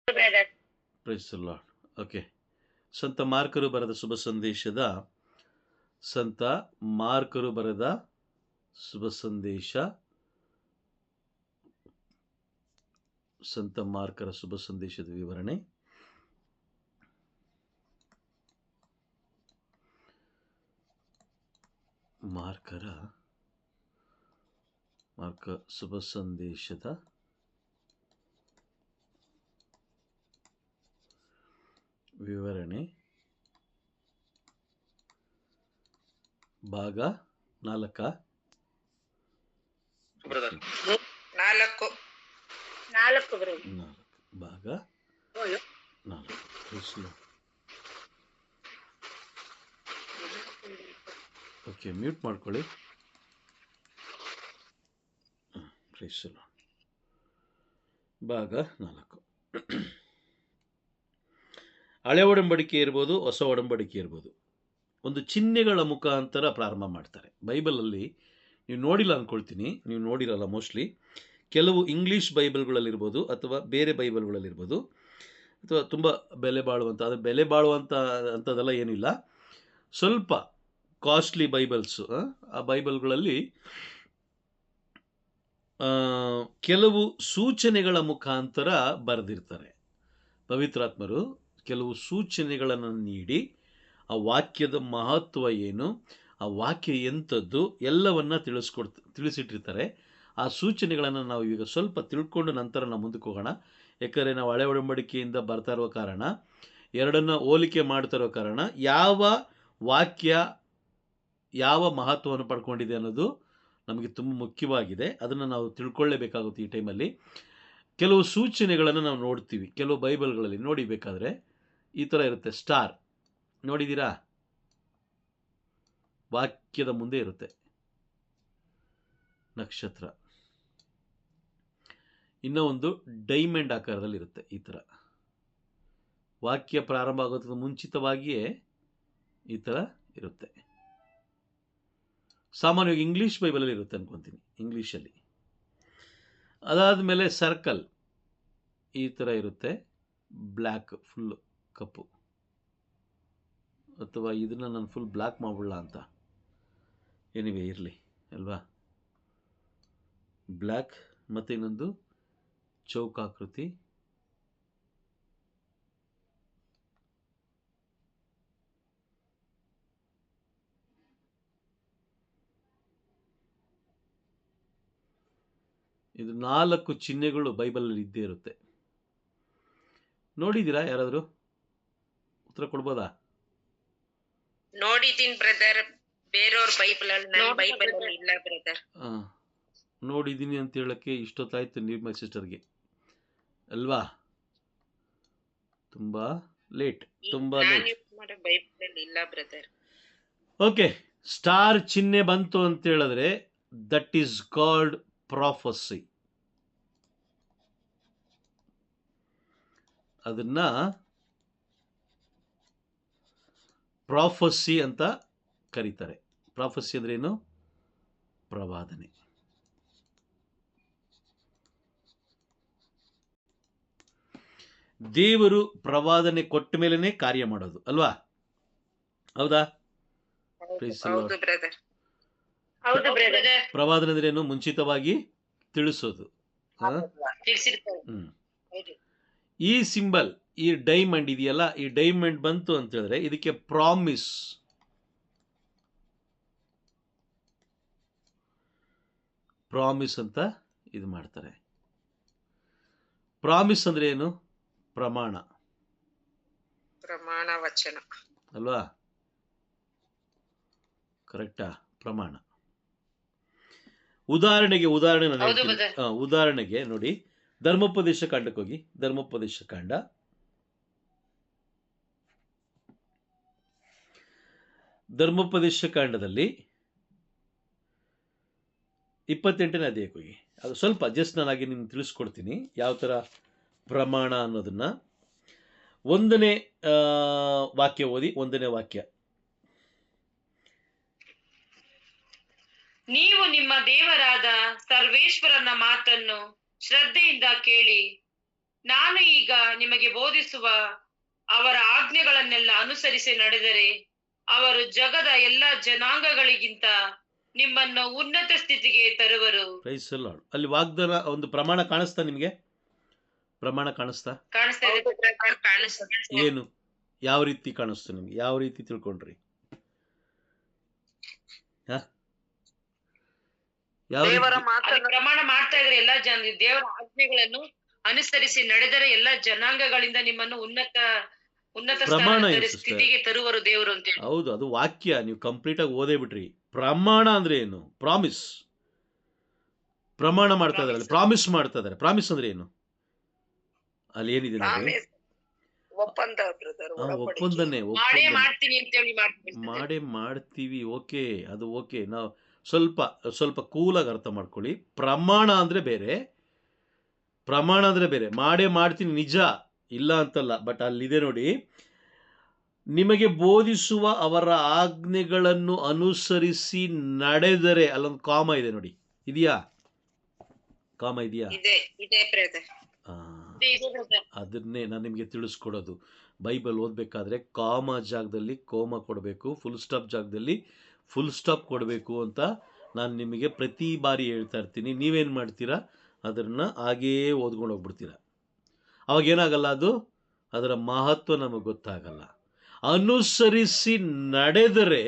Price the Lord. Okay, ಸಂತ marker ಬರೆದ ಶುಭ ಸಂದೇಶದ ಸಂತ ಮಾರ್ಕರು ಬರೆದ ಶುಭ ಸಂದೇಶ, ಸಂತ ಮಾರ್ಕರ ಶುಭ ಸಂದೇಶದ ವಿವರಣೆ. ಮಾರ್ಕ ಶುಭ ಸಂದೇಶದ ವಿವರಣೆ, ಭಾಗ 4. ಭಾಗ 4. ಓಕೆ, ಮ್ಯೂಟ್ ಮಾಡ್ಕೊಳ್ಳಿ. ಭಾಗ 4. ಹಳೆ ಒಡಂಬಡಿಕೆ ಇರ್ಬೋದು, ಹೊಸ ಒಡಂಬಡಿಕೆ ಇರ್ಬೋದು, ಒಂದು ಚಿಹ್ನೆಗಳ ಮುಖಾಂತರ ಪ್ರಾರಂಭ ಮಾಡ್ತಾರೆ. ಬೈಬಲಲ್ಲಿ ನೀವು ನೋಡಿಲ್ಲ ಅಂದ್ಕೊಳ್ತೀನಿ, ನೀವು ನೋಡಿರಲ್ಲ ಮೋಸ್ಟ್ಲಿ. ಕೆಲವು ಇಂಗ್ಲೀಷ್ ಬೈಬಲ್ಗಳಲ್ಲಿರ್ಬೋದು ಅಥವಾ ಬೇರೆ ಬೈಬಲ್ಗಳಲ್ಲಿರ್ಬೋದು, ಅಥವಾ ತುಂಬ ಬೆಲೆ ಬಾಳುವಂಥ, ಅದು ಬೆಲೆ ಬಾಳುವಂಥ ಅಂಥದ್ದೆಲ್ಲ ಏನಿಲ್ಲ, ಸ್ವಲ್ಪ ಕಾಸ್ಟ್ಲಿ ಬೈಬಲ್ಸು, ಆ ಬೈಬಲ್ಗಳಲ್ಲಿ ಕೆಲವು ಸೂಚನೆಗಳ ಮುಖಾಂತರ ಬರೆದಿರ್ತಾರೆ. ಪವಿತ್ರಾತ್ಮರು ಕೆಲವು ಸೂಚನೆಗಳನ್ನು ನೀಡಿ ಆ ವಾಕ್ಯದ ಮಹತ್ವ ಏನು, ಆ ವಾಕ್ಯ ಎಂಥದ್ದು ಎಲ್ಲವನ್ನ ತಿಳಿಸಿಟ್ಟಿರ್ತಾರೆ. ಆ ಸೂಚನೆಗಳನ್ನು ನಾವು ಈಗ ಸ್ವಲ್ಪ ತಿಳ್ಕೊಂಡು ನಂತರ ನಾವು ಮುಂದಕ್ಕೆ ಹೋಗೋಣ. ಯಾಕಂದರೆ ನಾವು ಹಳೆ ಒಡಂಬಡಿಕೆಯಿಂದ ಬರ್ತಾ ಇರೋ ಕಾರಣ, ಎರಡನ್ನ ಹೋಲಿಕೆ ಮಾಡ್ತಾ ಇರೋ ಕಾರಣ, ಯಾವ ವಾಕ್ಯ ಯಾವ ಮಹತ್ವವನ್ನು ಪಡ್ಕೊಂಡಿದೆ ಅನ್ನೋದು ನಮಗೆ ತುಂಬ ಮುಖ್ಯವಾಗಿದೆ. ಅದನ್ನು ನಾವು ತಿಳ್ಕೊಳ್ಳೇಬೇಕಾಗುತ್ತೆ ಈ ಟೈಮಲ್ಲಿ. ಕೆಲವು ಸೂಚನೆಗಳನ್ನು ನಾವು ನೋಡ್ತೀವಿ ಕೆಲವು ಬೈಬಲ್ಗಳಲ್ಲಿ. ನೋಡಿಬೇಕಾದ್ರೆ ಈ ಥರ ಇರುತ್ತೆ. ಸ್ಟಾರ್ ನೋಡಿದ್ದೀರಾ? ವಾಕ್ಯದ ಮುಂದೆ ಇರುತ್ತೆ ನಕ್ಷತ್ರ. ಇನ್ನೂ ಒಂದು ಡೈಮಂಡ್ ಆಕಾರದಲ್ಲಿ ಇರುತ್ತೆ. ಈ ಥರ ವಾಕ್ಯ ಪ್ರಾರಂಭ ಆಗೋದಕ್ಕೆ ಮುಂಚಿತವಾಗಿಯೇ ಈ ಥರ ಇರುತ್ತೆ. ಸಾಮಾನ್ಯವಾಗಿ ಇಂಗ್ಲೀಷ್ ಬೈಬಲಲ್ಲಿ ಇರುತ್ತೆ ಅನ್ಕೊತೀನಿ, ಇಂಗ್ಲೀಷಲ್ಲಿ. ಅದಾದ ಮೇಲೆ ಸರ್ಕಲ್ ಈ ಥರ ಇರುತ್ತೆ, ಬ್ಲ್ಯಾಕ್, ಫುಲ್ ಕಪ್ಪು. ಅಥವಾ ಇದನ್ನು ನಾನು ಫುಲ್ ಬ್ಲ್ಯಾಕ್ ಮಾಡ್ಬಿಡಲ್ಲ ಅಂತ, ಎನಿವೆ ಇರಲಿ ಅಲ್ವಾ. ಬ್ಲ್ಯಾಕ್ ಮತ್ತು ಇನ್ನೊಂದು ಚೌಕಾಕೃತಿ. ಇದು 4 ಚಿಹ್ನೆಗಳು ಬೈಬಲಲ್ಲಿ ಇದ್ದೇ ಇರುತ್ತೆ. ನೋಡಿದ್ದೀರಾ? ಯಾರಾದರೂ ಉತ್ತರ ಕೊಡ್ಬೋದಾ? ನೋಡಿದ್ದೀನಿ ಬ್ರದರ್, ಬೇರೆಯವ್ರ ಬೈಬಲ್ ಇಲ್ಲ ಬ್ರದರ್. ನೋಡಿದ್ದೀನಿ ಅಂತ ಹೇಳಕ್ಕೆ ಇಷ್ಟೊತ್ತಾಯ್ತು ನಿಮ್ಮ ಸಿಸ್ಟರ್ಗೆ ಅಲ್ವಾ? ತುಂಬಾ ಲೇಟ್, ತುಂಬಾ ಲೇಟ್. ಬೈಬಲ್ ಇಲ್ಲ ಬ್ರದರ್. ಓಕೆ, ಸ್ಟಾರ್ ಚಿಹ್ನೆ ಬಂತು ಅಂತ ಹೇಳಿದ್ರೆ ದಟ್ ಈಸ್ ಕಾಲ್ಡ್ ಪ್ರಾಫಸಿ. ಅದನ್ನ ಪ್ರಾಫಸಿ ಅಂತ ಕರೀತಾರೆ. ಪ್ರಾಫಸಿ ಅಂದ್ರೆ ಏನು? ಪ್ರವಾದನೆ. ದೇವರು ಪ್ರವಾದನೆ ಕೊಟ್ಟ ಮೇಲೆನೆ ಕಾರ್ಯ ಮಾಡೋದು ಅಲ್ವಾ? ಹೌದಾ? ಪ್ರವಾದನೆ ಅಂದ್ರೆ ಏನು? ಮುಂಚಿತವಾಗಿ ತಿಳಿಸೋದು. ಈ ಸಿಂಬಲ್, ಈ ಡೈಮಂಡ್ ಇದೆಯಲ್ಲ, ಈ ಡೈಮಂಡ್ ಬಂತು ಅಂತ ಹೇಳಿದ್ರೆ ಇದಕ್ಕೆ ಪ್ರಾಮಿಸ್, ಪ್ರಾಮಿಸ್ ಅಂತ ಇದು ಮಾಡ್ತಾರೆ. ಪ್ರಾಮಿಸ್ ಅಂದ್ರೆ ಏನು? ಪ್ರಮಾಣ, ಪ್ರಮಾಣ ವಚನ ಅಲ್ವಾ? ಕರೆಕ್ಟಾ? ಪ್ರಮಾಣ. ಉದಾಹರಣೆಗೆ ನೋಡಿ, ಧರ್ಮೋಪದೇಶ ಕಾಂಡಕ್ಕೆ ಹೋಗಿ. ಧರ್ಮೋಪದೇಶ ಕಾಂಡ 28ನೇ ಅಧ್ಯಾಯಕ್ಕೆ ಹೋಗಿ. ಅದು ಸ್ವಲ್ಪ ಜಸ್ಟ್ ನಾನಾಗಿ ನಿಮ್ಗೆ ತಿಳಿಸ್ಕೊಡ್ತೀನಿ ಯಾವ ಥರ ಪ್ರಮಾಣ ಅನ್ನೋದನ್ನ. 1ನೇ ವಾಕ್ಯ ಓದಿ. 1ನೇ ವಾಕ್ಯ, ನೀವು ನಿಮ್ಮ ದೇವರಾದ ಸರ್ವೇಶ್ವರನ ಮಾತನ್ನು ಶ್ರದ್ಧೆಯಿಂದ ಕೇಳಿ ನಾನು ಈಗ ನಿಮಗೆ ಬೋಧಿಸುವ ಅವರ ಆಜ್ಞೆಗಳನ್ನೆಲ್ಲ ಅನುಸರಿಸಿ ನಡೆದರೆ ಅವರು ಜಗದ ಎಲ್ಲಾ ಜನಾಂಗಗಳಿಗಿಂತ ನಿಮ್ಮನ್ನು ಉನ್ನತ ಸ್ಥಿತಿಗೆ ತರುವರು. Price the lord. ಅಲ್ಲಿ ವಾಗ್ದಾನ ಒಂದು ಪ್ರಮಾಣ ಕಾಣಿಸ್ತಾ ನಿಮಗೆ? ಪ್ರಮಾಣ ಕಾಣಿಸ್ತಾ? ಕಾಣಿಸ್ತಾ ಇದೆ brother, ಕಾಣಿಸ್ತಾ ಇದೆ. ಏನು, ಯಾವ ರೀತಿ ಕಾಣಿಸ್ತು ನಿಮ್ಗೆ? ಯಾವ ರೀತಿ ತಿಳ್ಕೊಂಡ್ರಿ? ಯಾವ ದೇವರ ರೀತಿ? ಮಾತನ್ನು ಪ್ರಮಾಣ ಮಾಡ್ತಾ ಇದ್ರೆ ಎಲ್ಲಾ ದೇವರ ಆಜ್ಞೆಗಳನ್ನು ಅನುಸರಿಸಿ ನಡೆದರೆ ಎಲ್ಲಾ ಜನಾಂಗಗಳಿಂದ ನಿಮ್ಮನ್ನು ಉನ್ನತ ಪ್ರಮಾಣ ಸ್ಥಾನದ ಏನು sister? ಸ್ಥಿತಿಗೆ ತರುವರು ದೇವರು ಅಂತ ಹೇಳಿ. ಹೌದು, ಅದು ವಾಕ್ಯ. ನೀವು ಕಂಪ್ಲೀಟ್ ಆಗಿ ಓದೇ ಬಿಟ್ರಿ. ಪ್ರಮಾಣ ಅಂದ್ರೆ ಏನು? ಪ್ರಾಮಿಸ್. ಪ್ರಮಾಣ ಮಾಡ್ತಾ ಇದಾರೆ, ಪ್ರಾಮಿಸ್ ಮಾಡ್ತಾ ಇದಾರೆ. ಪ್ರಾಮಿಸ್ ಅಂದ್ರೆ ಏನು? ಅಲ್ಲಿ ಏನಿದೆ ನೋಡಿ, ಪ್ರಾಮಿಸ್ ಒಪ್ಪಂದ ಬ್ರದರ್, ಒಪ್ಪಂದನೆ. ಮಾಡೇ ಮಾಡ್ತೀನಿ ಅಂತ ಹೇಳಿ ಮಾಡೇ ಮಾಡ್ತೀವಿ. ಓಕೆ, ಅದು ಓಕೆ. ನಾವು ಸ್ವಲ್ಪ ಕೂಲಾಗಿ ಅರ್ಥ ಮಾಡ್ಕೊಳ್ಳಿ. ಪ್ರಮಾಣ ಅಂದ್ರೆ ಬೇರೆ, ಪ್ರಮಾಣ ಅಂದ್ರೆ ಬೇರೆ. ಮಾಡೇ ಮಾಡ್ತೀನಿ ನಿಜ, ಇಲ್ಲ ಅಂತಲ್ಲ. ಬಟ್ ಅಲ್ಲಿದೆ ನೋಡಿ, ನಿಮಗೆ ಬೋಧಿಸುವ ಅವರ ಆಜ್ಞೆಗಳನ್ನು ಅನುಸರಿಸಿ ನಡೆದರೆ, ಅಲ್ಲೊಂದು ಕಾಮ ಇದೆ ನೋಡಿ, ಇದೆಯಾ? ಕಾಮ ಇದೆಯಾ? ಇದೆ ಬ್ರದರ್. ಅದನ್ನೇ ನಾನು ನಿಮಗೆ ತಿಳಿಸ್ಕೊಡೋದು. ಬೈಬಲ್ ಓದಬೇಕಾದ್ರೆ ಕಾಮ ಜಾಗದಲ್ಲಿ ಕೋಮ ಕೊಡಬೇಕು, ಫುಲ್ ಸ್ಟಾಪ್ ಜಾಗದಲ್ಲಿ ಫುಲ್ ಸ್ಟಾಪ್ ಕೊಡಬೇಕು ಅಂತ ನಾನು ನಿಮಗೆ ಪ್ರತಿ ಬಾರಿ ಹೇಳ್ತಾ ಇರ್ತೀನಿ. ನೀವೇನು ಮಾಡ್ತೀರಾ? ಅದನ್ನು ಹಾಗೇ ಓದ್ಕೊಂಡು ಹೋಗ್ಬಿಡ್ತೀರಾ. ಅವಾಗೇನಾಗಲ್ಲ, ಅದರ ಮಹತ್ವ ನಮಗೆ ಗೊತ್ತಾಗಲ್ಲ. ಅನುಸರಿಸಿ ನಡೆದರೆ,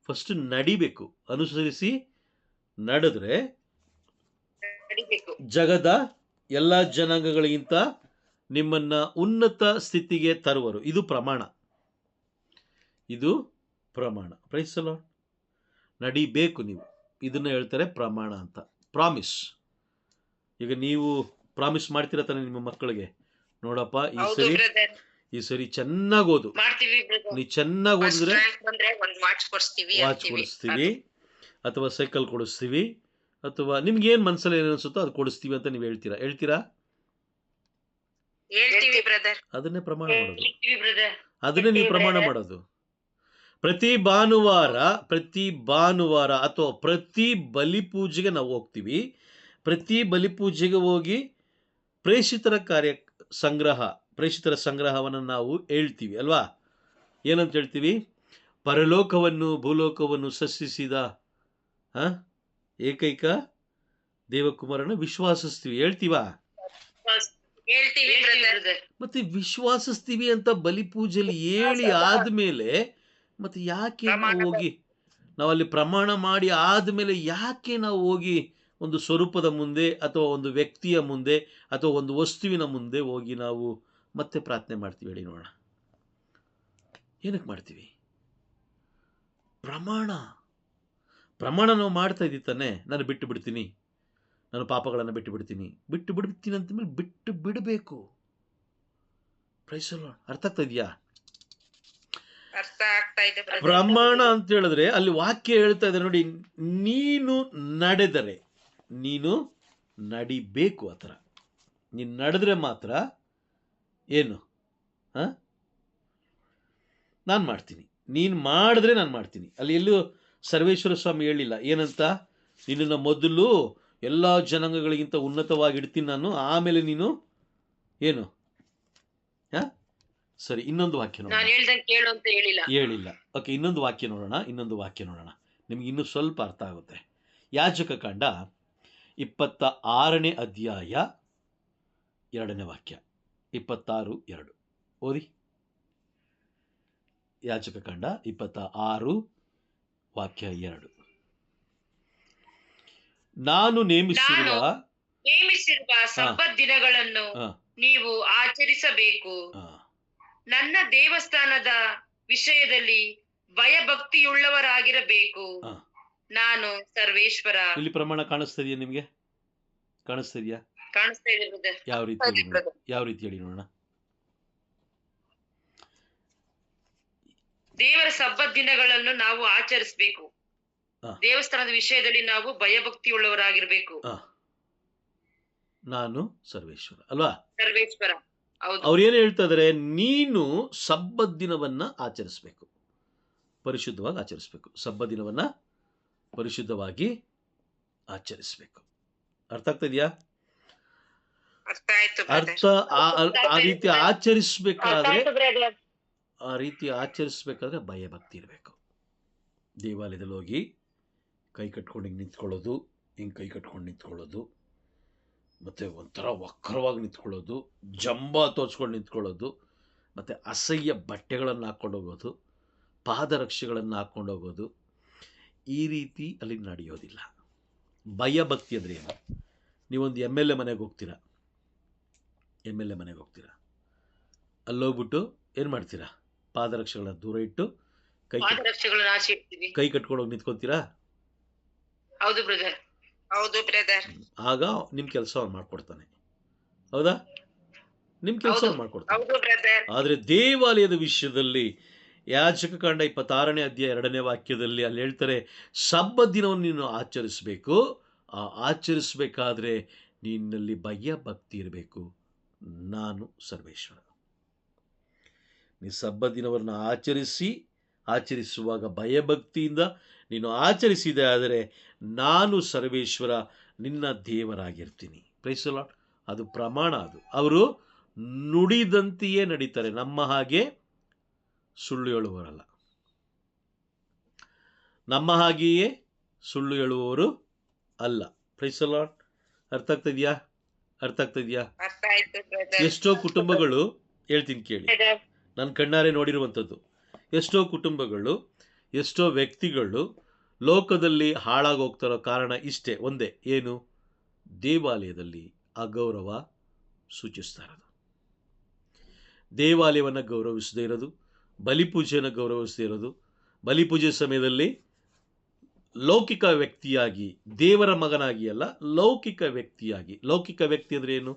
ಫಸ್ಟ್ ನಡಿಬೇಕು. ಅನುಸರಿಸಿ ನಡೆದ್ರೆ ಜಗದ ಎಲ್ಲ ಜನಾಂಗಗಳಿಗಿಂತ ನಿಮ್ಮನ್ನ ಉನ್ನತ ಸ್ಥಿತಿಗೆ ತರುವರು. ಇದು ಪ್ರಮಾಣ, ಇದು ಪ್ರಮಾಣ. Praise the Lord. ನಡಿಬೇಕು ನೀವು, ಇದನ್ನ ಹೇಳ್ತಾರೆ ಪ್ರಮಾಣ ಅಂತ. ಪ್ರಾಮಿಸ್. ಈಗ ನೀವು ಪ್ರಾಮಿಸ್ ಮಾಡ್ತೀರ ತಾನೆ ನಿಮ್ಮ ಮಕ್ಕಳಿಗೆ? ನೋಡಪ್ಪ, ಈ ಸರಿ ಚೆನ್ನಾಗಿ ಓದು, ನೀ ಚೆನ್ನಾಗಿ ಓದಿದ್ರೆ ವಾಚ್ ಕೊಡಿಸ್ತೀವಿ, ಅಥವಾ ಸೈಕಲ್ ಕೊಡಿಸ್ತೀವಿ, ಅಥವಾ ನಿಮ್ಗೆ ಏನ್ ಮನಸ್ಸಲ್ಲಿ ಏನು ಅನ್ಸುತ್ತೋ ಅದು ಕೊಡಿಸ್ತೀವಿ ಅಂತ ನೀವು ಹೇಳ್ತೀರಾ? ಅದನ್ನೇ ಪ್ರಮಾಣ ಮಾಡೋದು. ಅದನ್ನೇ ನೀವು ಪ್ರಮಾಣ ಮಾಡೋದು. ಪ್ರತಿ ಭಾನುವಾರ ಅಥವಾ ಪ್ರತಿ ಬಲಿಪೂಜೆಗೆ ನಾವು ಹೋಗ್ತೀವಿ. ಪ್ರತಿ ಬಲಿಪೂಜೆಗೆ ಹೋಗಿ ಪ್ರೇಷಿತರ ಸಂಗ್ರಹವನ್ನು ನಾವು ಹೇಳ್ತೀವಿ ಅಲ್ವಾ? ಏನಂತ ಹೇಳ್ತೀವಿ? ಪರಲೋಕವನ್ನು ಭೂಲೋಕವನ್ನು ಸೃಷ್ಟಿಸಿದ ಏಕೈಕ ದೇವಕುಮಾರನ ವಿಶ್ವಾಸಿಸ್ತೀವಿ. ಹೇಳ್ತೀವಾ? ಮತ್ತೆ ವಿಶ್ವಾಸಿಸ್ತೀವಿ ಅಂತ ಬಲಿಪೂಜೆಯಲ್ಲಿ ಹೇಳಿ ಆದ್ಮೇಲೆ ಮತ್ತೆ ಯಾಕೆ ನಾವು ಅಲ್ಲಿ ಪ್ರಮಾಣ ಮಾಡಿ ಆದ್ಮೇಲೆ ಯಾಕೆ ನಾವು ಹೋಗಿ ಒಂದು ಸ್ವರೂಪದ ಮುಂದೆ ಅಥವಾ ಒಂದು ವ್ಯಕ್ತಿಯ ಮುಂದೆ ಅಥವಾ ಒಂದು ವಸ್ತುವಿನ ಮುಂದೆ ಹೋಗಿ ನಾವು ಮತ್ತೆ ಪ್ರಾರ್ಥನೆ ಮಾಡ್ತೀವಿ? ಹೇಳಿ ನೋಡೋಣ. ಏನಕ್ಕೆ ಮಾಡ್ತೀವಿ? ಪ್ರಮಾಣ ನಾವು ಮಾಡ್ತಾ ಇದ್ದೀವಿ ತಾನೆ. ನಾನು ಬಿಟ್ಟು ಬಿಡ್ತೀನಿ, ನಾನು ಪಾಪಗಳನ್ನು ಬಿಟ್ಟು ಬಿಡ್ತೀನಿ ಅಂತಂದ್ಮೇಲೆ ಬಿಟ್ಟು ಬಿಡಬೇಕು. Praise the Lord. ಅರ್ಥ ಆಗ್ತಾ ಇದೆಯಾ? ಪ್ರಮಾಣ ಅಂತ ಹೇಳಿದ್ರೆ ಅಲ್ಲಿ ವಾಕ್ಯ ಹೇಳ್ತಾ ಇದೆ ನೋಡಿ, ನೀನು ನಡೆದರೆ, ನೀನು ನಡಿಬೇಕು. ಆ ಥರ ನೀನು ನಡೆದ್ರೆ ಮಾತ್ರ ಏನು ನಾನು ಮಾಡ್ತೀನಿ, ನೀನು ಮಾಡಿದ್ರೆ ನಾನು ಮಾಡ್ತೀನಿ. ಅಲ್ಲಿ ಎಲ್ಲೂ ಸರ್ವೇಶ್ವರ ಸ್ವಾಮಿ ಹೇಳಿಲ್ಲ ಏನಂತ, ನಿನ್ನನ್ನು ಮೊದಲು ಎಲ್ಲ ಜನಾಂಗಗಳಿಗಿಂತ ಉನ್ನತವಾಗಿ ಇಡ್ತೀನಿ ನಾನು, ಆಮೇಲೆ ನೀನು ಏನು ಸರಿ. ಇನ್ನೊಂದು ವಾಕ್ಯ ನೋಡೋಣ. ಹೇಳಿಲ್ಲ. ಓಕೆ, ಇನ್ನೊಂದು ವಾಕ್ಯ ನೋಡೋಣ. ನಿಮ್ಗೆ ಇನ್ನೂ ಸ್ವಲ್ಪ ಅರ್ಥ ಆಗುತ್ತೆ. ಯಾಜಕ ಕಾಂಡ 26ನೇ ಅಧ್ಯಾಯ 2ನೇ ವಾಕ್ಯ. 26:2 ಓದಿ. ಯಾಜಕ ಕಾಂಡ 26 ವಾಕ್ಯ 2. ನಾನು ನೇಮಿಸಿರುವ ಸಬ್ಬತ್ ದಿನಗಳನ್ನು ನೀವು ಆಚರಿಸಬೇಕು. ನನ್ನ ದೇವಸ್ಥಾನದ ವಿಷಯದಲ್ಲಿ ಭಯಭಕ್ತಿಯುಳ್ಳವರಾಗಿರಬೇಕು. ನಾನು ಸರ್ವೇಶ್ವರ. ಇಲ್ಲಿ ಪ್ರಮಾಣ ಕಾಣಿಸ್ತಿದೆಯಾ ನಿಮಗೆ? ಕಾಣಿಸ್ತಿದೆಯಾ? ಕಾಣಿಸ್ತಾ ಇದೆ. ಯಾವ ರೀತಿ ಹೇಳಿ ನೋಡೋಣ. ದೇವರ ಸಬ್ಬತ್ ದಿನಗಳನ್ನು ನಾವು ಆಚರಿಸಬೇಕು. ದೇವಸ್ಥಾನದ ವಿಷಯದಲ್ಲಿ ನಾವು ಭಯಭಕ್ತಿಯುಳ್ಳವರಾಗಿರ್ಬೇಕು. ನಾನು ಸರ್ವೇಶ್ವರ ಅಲ್ವಾ? ಸರ್ವೇಶ್ವರ. ಅವ್ರು ಏನು ಹೇಳ್ತಾ ಇದಾರೆ? ನೀನು ಸಬ್ಬತ್ ದಿನವನ್ನ ಆಚರಿಸಬೇಕು, ಪರಿಶುದ್ಧವಾಗಿ ಆಚರಿಸಬೇಕು. ಸಬ್ಬತ್ ದಿನವನ್ನ ಪರಿಶುದ್ಧವಾಗಿ ಆಚರಿಸಬೇಕು. ಅರ್ಥ ಆಗ್ತಾ ಇದೆಯಾ? ಅರ್ಥ ಆಯ್ತು ಅರ್ಥ ಬ್ರದರ್. ಆ ರೀತಿ ಆಚರಿಸ್ಬೇಕಾದ್ರೆ ಬ್ರದರ್. ಆ ರೀತಿ ಆಚರಿಸ್ಬೇಕಾದ್ರೆ ಭಯ ಭಕ್ತಿ ಇರಬೇಕು. ದೇವಾಲಯದಲ್ಲಿ ಹೋಗಿ ಕೈ ಕಟ್ಕೊಂಡು ಹಿಂಗೆ ನಿಂತ್ಕೊಳ್ಳೋದು, ಹಿಂಗೆ ಕೈ ಕಟ್ಕೊಂಡು ನಿಂತ್ಕೊಳ್ಳೋದು, ಮತ್ತು ಒಂಥರ ವಕ್ರವಾಗಿ ನಿಂತ್ಕೊಳ್ಳೋದು, ಜಂಬ ತೋರಿಸ್ಕೊಂಡು ನಿಂತ್ಕೊಳ್ಳೋದು, ಮತ್ತು ಅಸಹ್ಯ ಬಟ್ಟೆಗಳನ್ನು ಹಾಕ್ಕೊಂಡು ಹೋಗೋದು, ಪಾದರಕ್ಷೆಗಳನ್ನು ಹಾಕ್ಕೊಂಡು ಹೋಗೋದು, ಈ ರೀತಿ ಅಲ್ಲಿ ನಡೆಯೋದಿಲ್ಲ. ಭಯ ಭಕ್ತಿ ಅಂದರೆ ಏನು? ನೀವೊಂದು MLA ಮನೆಗೆ ಹೋಗ್ತೀರಾ, MLA ಮನೆಗೆ ಹೋಗ್ತೀರಾ, ಅಲ್ಲೋಗ್ಬಿಟ್ಟು ಏನು ಮಾಡ್ತೀರಾ? ಪಾದರಕ್ಷೆಗಳನ್ನ ದೂರ ಇಟ್ಟು ಪಾದರಕ್ಷೆಗಳನ್ನ ಆಚೆ ಇಡ್ತೀವಿ. ಕೈ ಕಟ್ಕೊಂಡೋಗಿ ನಿಂತ್ಕೊತೀರಾ? ಹೌದು ಬ್ರದರ್. ಹೌದು ಬ್ರದರ್. ಆಗ ನಿಮ್ಮ ಕೆಲಸ ಅವ್ನು ಮಾಡ್ಕೊಡ್ತಾನೆ. ಹೌದಾ? ನಿಮ್ಮ ಕೆಲಸ ಅವ್ನು ಮಾಡ್ಕೊಡ್ತಾನೆ. ಹೌದು ಬ್ರದರ್. ಆದರೆ ದೇವಾಲಯದ ವಿಷಯದಲ್ಲಿ ಯಾಜಕಕಾಂಡ 26ನೇ ಅಧ್ಯಾಯ 2ನೇ ವಾಕ್ಯದಲ್ಲಿ ಅಲ್ಲಿ ಹೇಳ್ತಾರೆ, ಸಬ್ಬತ್ ದಿನವನ್ನು ನೀನು ಆಚರಿಸಬೇಕು. ಆ ಆಚರಿಸಬೇಕಾದ್ರೆ ನಿನ್ನಲ್ಲಿ ಭಯ ಭಕ್ತಿ ಇರಬೇಕು. ನಾನು ಸರ್ವೇಶ್ವರ. ನೀ ಸಬ್ಬತ್ ದಿನವನ್ನು ಆಚರಿಸುವಾಗ ಭಯಭಕ್ತಿಯಿಂದ ನೀನು ಆಚರಿಸಿದೆ ಆದರೆ ನಾನು ಸರ್ವೇಶ್ವರ ನಿನ್ನ ದೇವರಾಗಿರ್ತೀನಿ. Price the lord. ಅದು ಪ್ರಮಾಣ. ಅದು ಅವರು ನುಡಿದಂತೆಯೇ ನಡೀತಾರೆ, ನಮ್ಮ ಹಾಗೆ ಸುಳ್ಳು ಹೇಳುವವರಲ್ಲ. ನಮ್ಮ ಹಾಗೆಯೇ ಸುಳ್ಳು ಹೇಳುವವರು ಅಲ್ಲ. Praise the Lord. ಅರ್ಥ ಆಗ್ತಿದ್ಯಾ? ಅರ್ಥ ಆಗ್ತಿದ್ಯಾ? ಅರ್ಥ ಆಯ್ತು ಬ್ರದರ್. ಎಷ್ಟೋ ಕುಟುಂಬಗಳು, ಹೇಳ್ತೀನಿ ಕೇಳಿ, ನನ್ನ ಕಣ್ಣಾರೆ ನೋಡಿರುವಂಥದ್ದು, ಎಷ್ಟೋ ಕುಟುಂಬಗಳು, ಎಷ್ಟೋ ವ್ಯಕ್ತಿಗಳು ಲೋಕದಲ್ಲಿ ಹಾಳಾಗಿ ಹೋಗ್ತಾರೋ ಕಾರಣ ಇಷ್ಟೇ, ಒಂದೇ. ಏನು? ದೇವಾಲಯದಲ್ಲಿ ಅಗೌರವ ಸೂಚಿಸ್ತಾ ಇರೋದು, ದೇವಾಲಯವನ್ನು ಗೌರವಿಸದೇ ಇರೋದು, ಬಲಿಪೂಜೆಯನ್ನು ಗೌರವಿಸದೇ ಇರೋದು, ಬಲಿಪೂಜೆ ಸಮಯದಲ್ಲಿ ಲೌಕಿಕ ವ್ಯಕ್ತಿಯಾಗಿ, ದೇವರ ಮಗನಾಗಿ ಅಲ್ಲ, ಲೌಕಿಕ ವ್ಯಕ್ತಿಯಾಗಿ. ಲೌಕಿಕ ವ್ಯಕ್ತಿ ಅಂದರೆ ಏನು?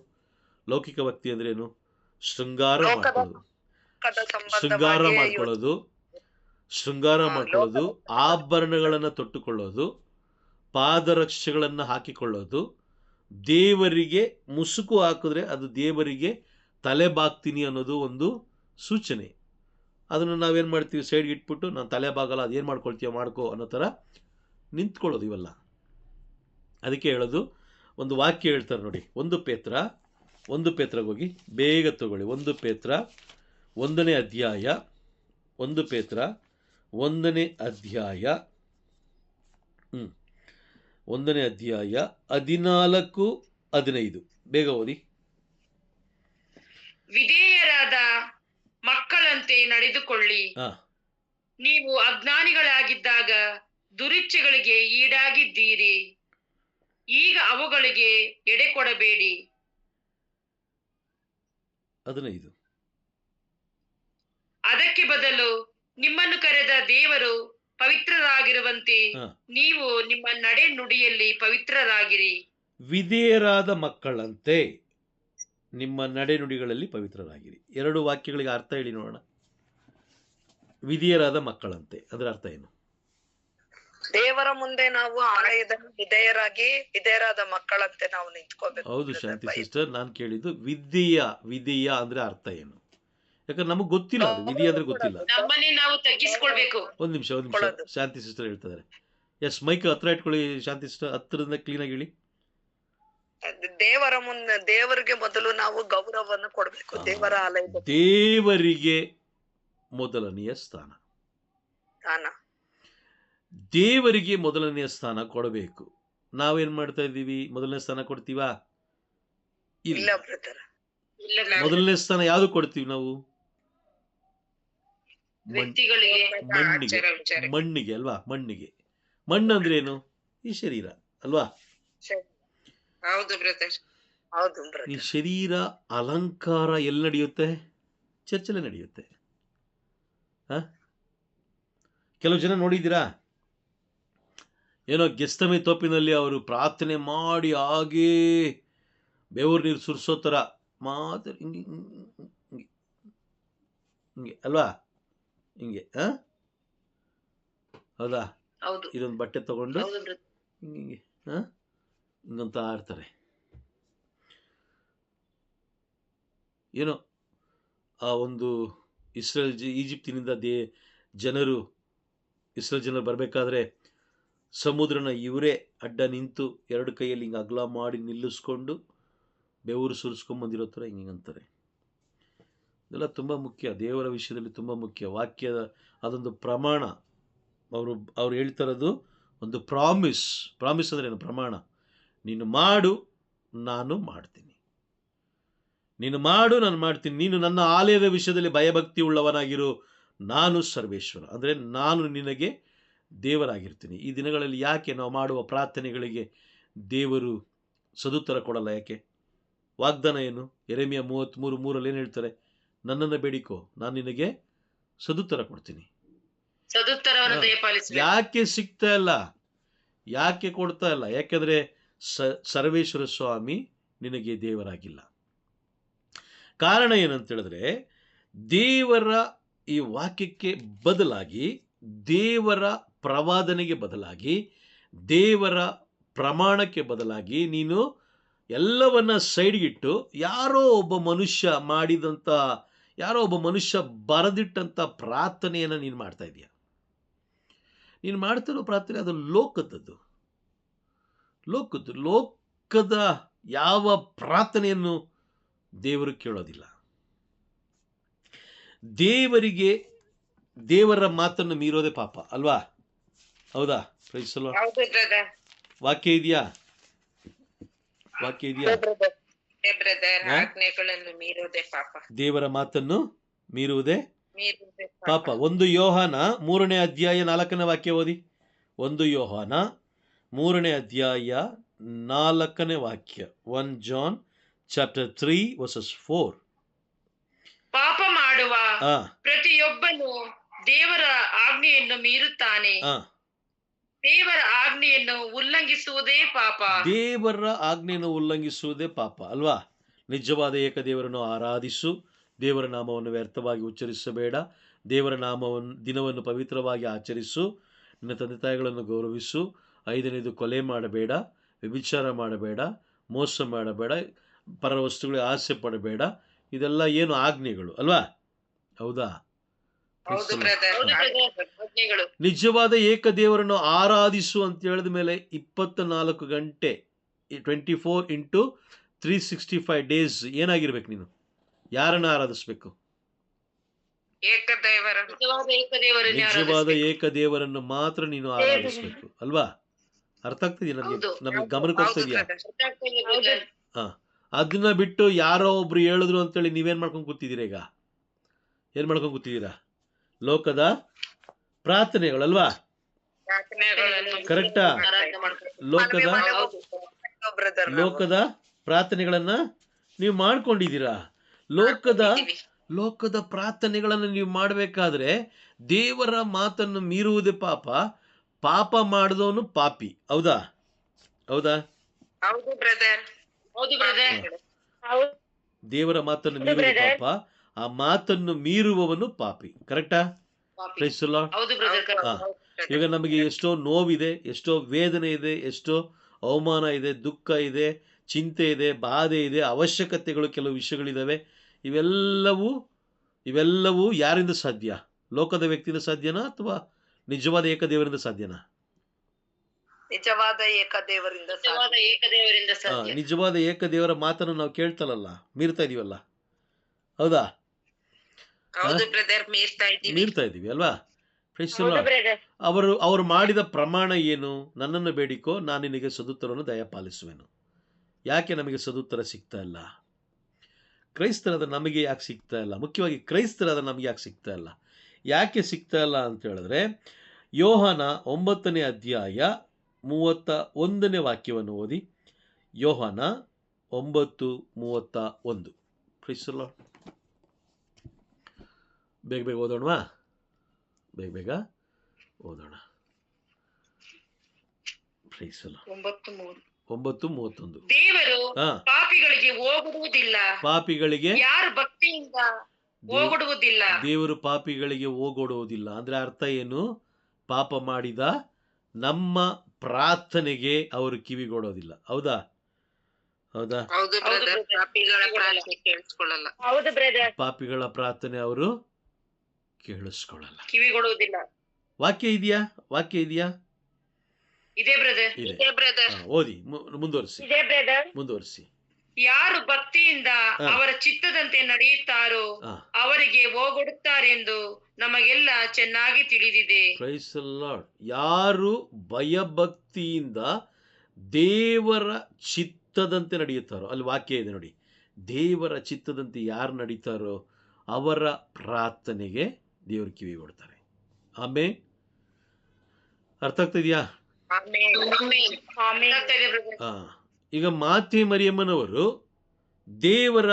ಲೌಕಿಕ ವ್ಯಕ್ತಿ ಅಂದರೆ ಏನು? ಶೃಂಗಾರ ಮಾಡ್ಕೊಳ್ಳೋದು, ಶೃಂಗಾರ ಮಾಡ್ಕೊಳ್ಳೋದು, ಆಭರಣಗಳನ್ನು ತೊಟ್ಟುಕೊಳ್ಳೋದು, ಪಾದರಕ್ಷೆಗಳನ್ನು ಹಾಕಿಕೊಳ್ಳೋದು, ದೇವರಿಗೆ ಮುಸುಕು ಹಾಕಿದ್ರೆ ಅದು ದೇವರಿಗೆ ತಲೆ ಬಾಗ್ತೀನಿ ಅನ್ನೋದು ಒಂದು ಸೂಚನೆ. ಅದನ್ನು ನಾವೇನು ಮಾಡ್ತೀವಿ? ಸೈಡ್ಗೆ ಇಟ್ಬಿಟ್ಟು ನಾನು ತಲೆ ಬಾಗಲ್ಲ, ಅದೇನು ಮಾಡ್ಕೊಳ್ತೀಯ ಮಾಡ್ಕೋ ಅನ್ನೋ ಥರ ನಿಂತ್ಕೊಳ್ಳೋದು. ಇವೆಲ್ಲ ಅದಕ್ಕೆ ಹೇಳೋದು, ಒಂದು ವಾಕ್ಯ ಹೇಳ್ತಾರೆ ನೋಡಿ, 1 ಪೇತ್ರಗೆ ಹೋಗಿ ಬೇಗ ತಗೊಳ್ಳಿ. 1 ಪೇತ್ರ 1ನೇ ಅಧ್ಯಾಯ 1 ಪೇತ್ರ 1ನೇ ಅಧ್ಯಾಯ 1ನೇ ಅಧ್ಯಾಯ 14-15 ಬೇಗ ಓದಿ. ವಿಧೇಯರಾದ ಮಕ್ಕಳಂತೆ ನಡೆದುಕೊಳ್ಳಿ. ನೀವು ಅಜ್ಞಾನಿಗಳಾಗಿದ್ದಾಗ ದುರಿಚ್ಛೆಗಳಿಗೆ ಈಡಾಗಿದ್ದೀರಿ. ಈಗ ಅವುಗಳಿಗೆ ಎಡೆ ಕೊಡಬೇಡಿ. 15 ಅದಕ್ಕೆ ಬದಲು ನಿಮ್ಮನ್ನು ಕರೆದ ದೇವರು ಪವಿತ್ರರಾಗಿರುವಂತೆ ನೀವು ನಿಮ್ಮ ನಡೆ ನುಡಿಯಲ್ಲಿ ಪವಿತ್ರರಾಗಿರಿ. ವಿಧೇಯರಾದ ಮಕ್ಕಳಂತೆ ನಿಮ್ಮ ನಡೆ ನುಡಿಗಳಲ್ಲಿ ಪವಿತ್ರರಾಗಿರಿ. 2 ವಾಕ್ಯಗಳಿಗೆ ಅರ್ಥ ಹೇಳಿ ನೋಡೋಣ. ವಿಧೇಯರಾದ ಮಕ್ಕಳಂತೆ ಅಂದ್ರೆ ಅರ್ಥ ಏನು? ದೇವರ ಮುಂದೆ ನಾವು ಆಲಯದಲ್ಲಿ ವಿಧೇಯರಾದ ಮಕ್ಕಳಂತೆ ನಾವು ನಿಂತ್ಕೋಬೇಕು. ಹೌದು ಶಾಂತಿ ಸಿಸ್ಟರ್, ನಾನು ಕೇಳಿದ್ದು ವಿಧೇಯ ಅಂದ್ರೆ ಅರ್ಥ ಏನು? ಯಾಕಂದ್ರೆ ನಮಗೆ ಗೊತ್ತಿಲ್ಲ, ಅದು ವಿಧಿ ಅಂದ್ರೆ ಗೊತ್ತಿಲ್ಲ. ನಮ್ಮನ್ನೇ ನಾವು ತಗ್ಗಿಸ್ಕೊಳ್ಬೇಕು. ಒಂದ್ ನಿಮಿಷ ಶಾಂತಿ ಸಿಸ್ಟರ್ ಹೇಳ್ತಿದ್ದಾರೆ. ಎಸ್, ಮೈಕ್ ಹತ್ರ ಇಟ್ಕೊಳ್ಳಿ ಶಾಂತಿ ಸಿಸ್ಟರ್, ಹತ್ರದಿಂದ ಕ್ಲೀನಾಗಿ ಹೇಳಿ. ದೇವರ ಮುಂದೆ ದೇವರಿಗೆ ಮೊದಲು ನಾವು ಗೌರವವನ್ನು ಕೊಡಬೇಕು. ದೇವರ ಆಲಯದ ದೇವರಿಗೆ ಮೊದಲನೆಯ ಸ್ಥಾನ, ದೇವರಿಗೆ ಮೊದಲನೆಯ ಸ್ಥಾನ ಕೊಡಬೇಕು. ನಾವೇನ್ ಮಾಡ್ತಾ ಇದ್ದೀವಿ? ಮೊದಲನೇ ಸ್ಥಾನ ಕೊಡ್ತೀವಾ? ಇಲ್ಲ. ಮೊದಲನೇ ಸ್ಥಾನ ಯಾವ್ದು ಕೊಡ್ತೀವಿ ನಾವು? ಮಣ್ಣಿಗೆ ಅಲ್ವಾ? ಮಣ್ಣು ಅಂದ್ರೆ ಏನು? ಈ ಶರೀರ ಅಲ್ವಾ? ಈ ಶರೀರ ಅಲಂಕಾರ ಎಲ್ಲಿ ನಡೆಯುತ್ತೆ? ಚರ್ಚಲ್ಲೇ ನಡೆಯುತ್ತೆ. ಕೆಲವು ಜನ ನೋಡಿದ್ದೀರಾ, ಏನೋ ಗೆಸ್ತಮೆ ತೋಪಿನಲ್ಲಿ ಅವರು ಪ್ರಾರ್ಥನೆ ಮಾಡಿ ಹಾಗೇ ಬೆವರು ನೀರು ಸುರಿಸೋ ಥರ ಮಾತ್ರ ಹಿಂಗೆ ಅಲ್ವಾ? ಹಿಂಗೆ ಹೌದಾ? ಇದೊಂದು ಬಟ್ಟೆ ತಗೊಂಡು ಹಿಂಗೆ ಹಿಂಗಂತ ಆಡ್ತಾರೆ. ಏನೋ ಆ ಒಂದು ಈಜಿಪ್ತಿನಿಂದ ಇಸ್ರೇಲ್ ಜನರು ಬರಬೇಕಾದ್ರೆ ಸಮುದ್ರನ ಇವರೇ ಅಡ್ಡ ನಿಂತು 2 ಕೈಯಲ್ಲಿ ಹಿಂಗೆ ಅಗಲ ಮಾಡಿ ನಿಲ್ಲಿಸ್ಕೊಂಡು ಬೆವರು ಸುರಿಸ್ಕೊಂಬಂದಿರೋ ಥರ ಹಿಂಗಂತಾರೆ. ಇದೆಲ್ಲ ತುಂಬ ಮುಖ್ಯ, ದೇವರ ವಿಷಯದಲ್ಲಿ ತುಂಬ ಮುಖ್ಯ. ವಾಕ್ಯದ ಅದೊಂದು ಪ್ರಮಾಣ. ಅವ್ರು ಹೇಳ್ತಾರದು ಒಂದು ಪ್ರಾಮಿಸ್ ಅಂದರೆ ಏನು? ಪ್ರಮಾಣ. ನೀನು ಮಾಡು, ನಾನು ಮಾಡ್ತೀನಿ. ನೀನು ಮಾಡು, ನಾನು ಮಾಡ್ತೀನಿ. ನೀನು ನನ್ನ ಆಲಯದ ವಿಷಯದಲ್ಲಿ ಭಯಭಕ್ತಿ ಉಳ್ಳವನಾಗಿರು, ನಾನು ಸರ್ವೇಶ್ವರ, ಅಂದರೆ ನಾನು ನಿನಗೆ ದೇವರಾಗಿರ್ತೀನಿ. ಈ ದಿನಗಳಲ್ಲಿ ಯಾಕೆ ನಾವು ಮಾಡುವ ಪ್ರಾರ್ಥನೆಗಳಿಗೆ ದೇವರು ಸದುತ್ತರ ಕೊಡಲ್ಲ? ಯಾಕೆ? ವಾಗ್ದಾನ ಏನು? ಯೆರೆಮೀಯ 33:3 ಏನು ಹೇಳ್ತಾರೆ? ನನ್ನನ್ನು ಬೇಡಿಕೋ, ನಾನು ನಿನಗೆ ಸದುತ್ತರ ಕೊಡ್ತೀನಿ. ಯಾಕೆ ಸಿಗ್ತಾ ಇಲ್ಲ? ಯಾಕೆ ಕೊಡ್ತಾ ಇಲ್ಲ? ಯಾಕೆಂದ್ರೆ ಸರ್ವೇಶ್ವರ ಸ್ವಾಮಿ ನಿನಗೆ ದೇವರಾಗಿಲ್ಲ. ಕಾರಣ ಏನಂತ ಹೇಳಿದ್ರೆ, ದೇವರ ಈ ವಾಕ್ಯಕ್ಕೆ ಬದಲಾಗಿ, ದೇವರ ಪ್ರವಾದನೆಗೆ ಬದಲಾಗಿ, ದೇವರ ಪ್ರಮಾಣಕ್ಕೆ ಬದಲಾಗಿ ನೀನು ಎಲ್ಲವನ್ನ ಸೈಡ್ಗಿಟ್ಟು ಯಾರೋ ಒಬ್ಬ ಮನುಷ್ಯ ಬರೆದಿಟ್ಟಂಥ ಪ್ರಾರ್ಥನೆಯನ್ನು ನೀನು ಮಾಡ್ತಾ ಇದೀಯ. ನೀನು ಮಾಡ್ತಿರೋ ಪ್ರಾರ್ಥನೆ ಅದು ಲೋಕದ ಯಾವ ಪ್ರಾರ್ಥನೆಯನ್ನು ದೇವರು ಕೇಳೋದಿಲ್ಲ. ದೇವರ ಮಾತನ್ನು ಮೀರೋದೇ ಪಾಪ ಅಲ್ವಾ? ಹೌದಾ? Praise the Lord. ವಾಕ್ಯ ಇದೆಯಾ? ದೇವರ ಮಾತನ್ನು ಮೀರುವುದೇ ಪಾಪ. 1 ಯೋಹಾನ 3ನೇ ಅಧ್ಯಾಯ 4ನೇ ವಾಕ್ಯ ಓದಿ. 1 ಯೋಹಾನ 3ನೇ ಅಧ್ಯಾಯ 4ನೇ ವಾಕ್ಯ. 1 John chapter 3 verses 4. ಪಾಪ ಮಾಡುವ ಪ್ರತಿಯೊಬ್ಬನು ದೇವರ ಆಜ್ಞೆಯನ್ನು ಮೀರುತ್ತಾನೆ. ದೇವರ ಆಜ್ಞೆಯನ್ನು ಉಲ್ಲಂಘಿಸುವುದೇ ಪಾಪ. ದೇವರ ಆಜ್ಞೆಯನ್ನು ಉಲ್ಲಂಘಿಸುವುದೇ ಪಾಪ ಅಲ್ವಾ? ನಿಜವಾದ ಏಕದೇವರನ್ನು ಆರಾಧಿಸು. ದೇವರ ನಾಮವನ್ನು ವ್ಯರ್ಥವಾಗಿ ಉಚ್ಚರಿಸಬೇಡ. ದೇವರ ದಿನವನ್ನು ಪವಿತ್ರವಾಗಿ ಆಚರಿಸು. ನಿನ್ನ ತಂದೆ ತಾಯಿಗಳನ್ನು ಗೌರವಿಸು. 5ನೇದು ಕೊಲೆ ಮಾಡಬೇಡ, ವ್ಯಭಿಚಾರ ಮಾಡಬೇಡ, ಮೋಸ ಮಾಡಬೇಡ, ಪರ ವಸ್ತುಗಳಿಗೆ ಆಸೆ ಪಡಬೇಡ. ಇದೆಲ್ಲ ಏನು? ಆಜ್ಞೆಗಳು ಅಲ್ವಾ? ಹೌದಾ? ನಿಜವಾದ ಏಕದೇವರನ್ನು ಆರಾಧಿಸು ಅಂತ ಹೇಳಿದ ಮೇಲೆ 24 ಗಂಟೆ 24x365 ಡೇಸ್ ಏನಾಗಿರ್ಬೇಕು? ನೀನು ಯಾರನ್ನ ಆರಾಧಿಸ್ಬೇಕು? ನಿಜವಾದ ಏಕದೇವರನ್ನು ಮಾತ್ರ ನೀನು ಆರಾಧಿಸ್ಬೇಕು ಅಲ್ವಾ? ಅರ್ಥ ಆಗ್ತಿದೆಯಾ? ನಮಗೆ ಗಮನಕ್ಕೆ ಹೋಗ್ತಿದ್ಯಾ? ಅದನ್ನ ಬಿಟ್ಟು ಯಾರೋ ಒಬ್ರು ಹೇಳಿದ್ರು ಅಂತೇಳಿ ನೀವೇನ್ ಮಾಡ್ಕೊಂಡು ಕೂತಿದ್ದೀರಾ? ಈಗ ಏನ್ ಮಾಡ್ಕೊಂಡು ಕೂತಿದ್ದೀರಾ? ಲೋಕದ ಪ್ರಾರ್ಥನೆಗಳಲ್ವಾ? ಕರೆಕ್ಟಾ? ಲೋಕದ ಪ್ರಾರ್ಥನೆಗಳನ್ನ ನೀವು ಮಾಡ್ಕೊಂಡಿದ್ದೀರಾ. ಲೋಕದ ಪ್ರಾರ್ಥನೆಗಳನ್ನು ನೀವು ಮಾಡಬೇಕಾದ್ರೆ ದೇವರ ಮಾತನ್ನು ಮೀರುವುದೇ ಪಾಪ. ಪಾಪ ಮಾಡಿದವನು ಪಾಪಿ. ಹೌದಾ? ದೇವರ ಮಾತನ್ನು ಮೀರುವುದು ಪಾಪ, ಆ ಮಾತನ್ನು ಮೀರುವವನು ಪಾಪಿ. ಕರೆಕ್ಟಾ? Praise the Lord. ಈಗ ನಮಗೆ ಎಷ್ಟೋ ನೋವಿದೆ, ಎಷ್ಟೋ ವೇದನೆ ಇದೆ, ಎಷ್ಟೋ ಅವಮಾನ ಇದೆ, ದುಃಖ ಇದೆ, ಚಿಂತೆ ಇದೆ, ಬಾಧೆ ಇದೆ, ಅವಶ್ಯಕತೆಗಳು, ಕೆಲವು ವಿಷಯಗಳಿದ್ದಾವೆ. ಇವೆಲ್ಲವೂ ಯಾರಿಂದ ಸಾಧ್ಯ? ಲೋಕದ ವ್ಯಕ್ತಿಯಿಂದ ಸಾಧ್ಯನಾ ಅಥವಾ ನಿಜವಾದ ಏಕದೇವರಿಂದ ಸಾಧ್ಯನಾ? ನಿಜವಾದ ಏಕದೇವರಿಂದ ಸಾಧ್ಯ. ನಿಜವಾದ ಏಕದೇವರ ಮಾತನ್ನು ನಾವು ಕೇಳ್ತಲ್ಲ, ಮೀರ್ತಾ ಇದೀವಲ್ಲ. ಹೌದಾ? ಮೀರ್ತಾ ಇದೀವಿ ಅಲ್ವಾ? ಅವರು ಮಾಡಿದ ಪ್ರಮಾಣ ಏನು? ನನ್ನನ್ನು ಬೇಡಿಕೋ, ನಾನು ನಿನಗೆ ಸದುತ್ತರವನ್ನು ದಯಪಾಲಿಸುವೆನು. ಯಾಕೆ ನಮಗೆ ಸದುತ್ತರ ಸಿಗ್ತಾ ಇಲ್ಲ? ಕ್ರೈಸ್ತರಾದ ನಮಗೆ ಯಾಕೆ ಸಿಗ್ತಾ ಇಲ್ಲ? ಮುಖ್ಯವಾಗಿ ಕ್ರೈಸ್ತರಾದ ನಮಗೆ ಯಾಕೆ ಸಿಗ್ತಾ ಇಲ್ಲ? ಯಾಕೆ ಸಿಗ್ತಾ ಇಲ್ಲ ಅಂತ ಹೇಳಿದ್ರೆ, ಯೋಹಾನ 9ನೇ ಅಧ್ಯಾಯ 31ನೇ ವಾಕ್ಯವನ್ನು ಓದಿ. ಯೋಹಾನ 9:31. Praise the Lord. ಬೇಗ ಓದೋಣವಾ? ಬೇಗ ಓದೋಣ. Praise the Lord. 9:31. ದೇವರು ಪಾಪಿಗಳಿಗೆ ಹೋಗುವುದಿಲ್ಲ. ಪಾಪಿಗಳಿಗೆ ಯಾರು ಭಕ್ತಿಯಿಂದ ಹೋಗುವುದಿಲ್ಲ. ದೇವರು ಪಾಪಿಗಳಿಗೆ ಹೋಗೊಡುವುದಿಲ್ಲ ಅಂದ್ರೆ ಅರ್ಥ ಏನು? ಪಾಪ ಮಾಡಿದ ನಮ್ಮ ಪ್ರಾರ್ಥನೆಗೆ ಅವರು ಕಿವಿಗೊಡೋದಿಲ್ಲ. ಹೌದಾ? ಪಾಪಿಗಳ ಪ್ರಾರ್ಥನೆ ಅವರು ಕೇಳಿಸ್ಕೊಳ್ಳಲ್ಲ, ಕಿವಿಗೊಡುವುದಿಲ್ಲ. ವಾಕ್ಯ ಇದೆಯಾ? ಇದೆ ಬ್ರದರ್. ಓದಿ, ಮುಂದುವರಿಸಿ. ಯಾರು ಭಕ್ತಿಯಿಂದ ಹಾ. ಅವರ ಚಿತ್ತದಂತೆ ನಡೆಯುತ್ತಾರೋ ಹಾ. ಅವರಿಗೆ ಹೋಗೊಡುತ್ತಾರೆಂದು ನಮಗೆಲ್ಲ ಚೆನ್ನಾಗಿ ತಿಳಿದಿದೆ. Price the lord. ಯಾರು ಭಯಭಕ್ತಿಯಿಂದ ದೇವರ ಚಿತ್ತದಂತೆ ನಡೆಯುತ್ತಾರೋ, ಅಲ್ಲಿ ವಾಕ್ಯ ಇದೆ ನೋಡಿ, ದೇವರ ಚಿತ್ತದಂತೆ ಯಾರು ನಡೀತಾರೋ ಅವರ ಪ್ರಾರ್ಥನೆಗೆ ದೇವರು ಕಿವಿ ಕೊಡ್ತಾರೆ. ಆಮೇಲೆ ಅರ್ಥ ಆಗ್ತಿದ್ಯಾ? ಹಾ. ಈಗ ಮಾತೆ ಮರಿಯಮ್ಮನವರು ದೇವರ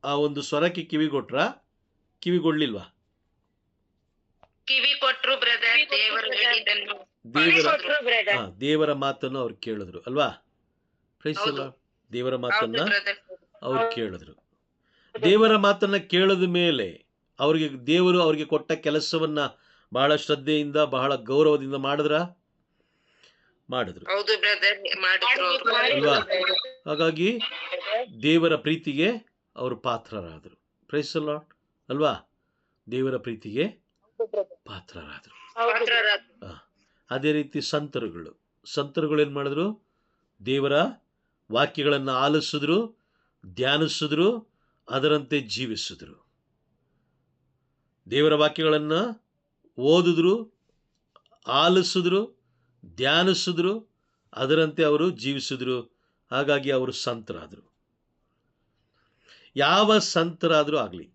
ಆ ಒಂದು ಸ್ವರಕ್ಕೆ ಕಿವಿಗೊಟ್ರ, ಕಿವಿಗೊಡ್ಲಿಲ್ವಾ? ಕಿವಿ ಕೊಟ್ರು ಬ್ರದರ್, ದೇವರು ಹೇಳಿದ್ದನ್ನು ದೇವರ ಮಾತನ್ನು ಅವ್ರು ಕೇಳಿದ್ರು ಅಲ್ವಾ? Price the lord. ದೇವರ ಮಾತನ್ನ ಅವ್ರು ಕೇಳಿದ್ರು. ದೇವರ ಮಾತನ್ನ ಕೇಳಿದ ಮೇಲೆ ದೇವರು ಅವ್ರಿಗೆ ಕೊಟ್ಟ ಕೆಲಸವನ್ನ ಬಹಳ ಶ್ರದ್ಧೆಯಿಂದ ಬಹಳ ಗೌರವದಿಂದ ಮಾಡಿದ್ರು. ಅಲ್ವಾ? ಹಾಗಾಗಿ ದೇವರ ಪ್ರೀತಿಗೆ ಅವರು ಪಾತ್ರರಾದರು. ಪ್ರೈಸ್ ದ ಲಾರ್ಡ್ ಅಲ್ವಾ? ದೇವರ ಪ್ರೀತಿಗೆ ಪಾತ್ರರಾದರು. ಅದೇ ರೀತಿ ಸಂತರುಗಳು ಏನು ಮಾಡಿದ್ರು? ದೇವರ ವಾಕ್ಯಗಳನ್ನು ಆಲಿಸಿದ್ರು, ಧ್ಯಾನಿಸಿದ್ರು, ಅದರಂತೆ ಜೀವಿಸಿದ್ರು. ದೇವರ ವಾಕ್ಯಗಳನ್ನು ಓದಿದ್ರು, ಆಲಿಸಿದ್ರು, ಧ್ಯಾನಿಸಿದ್ರು, ಅದರಂತೆ ಅವರು ಜೀವಿಸಿದ್ರು. ಹಾಗಾಗಿ ಅವರು ಸಂತರಾದರು. ಯಾವ ಸಂತರಾದರೂ ಆಗಲಿ,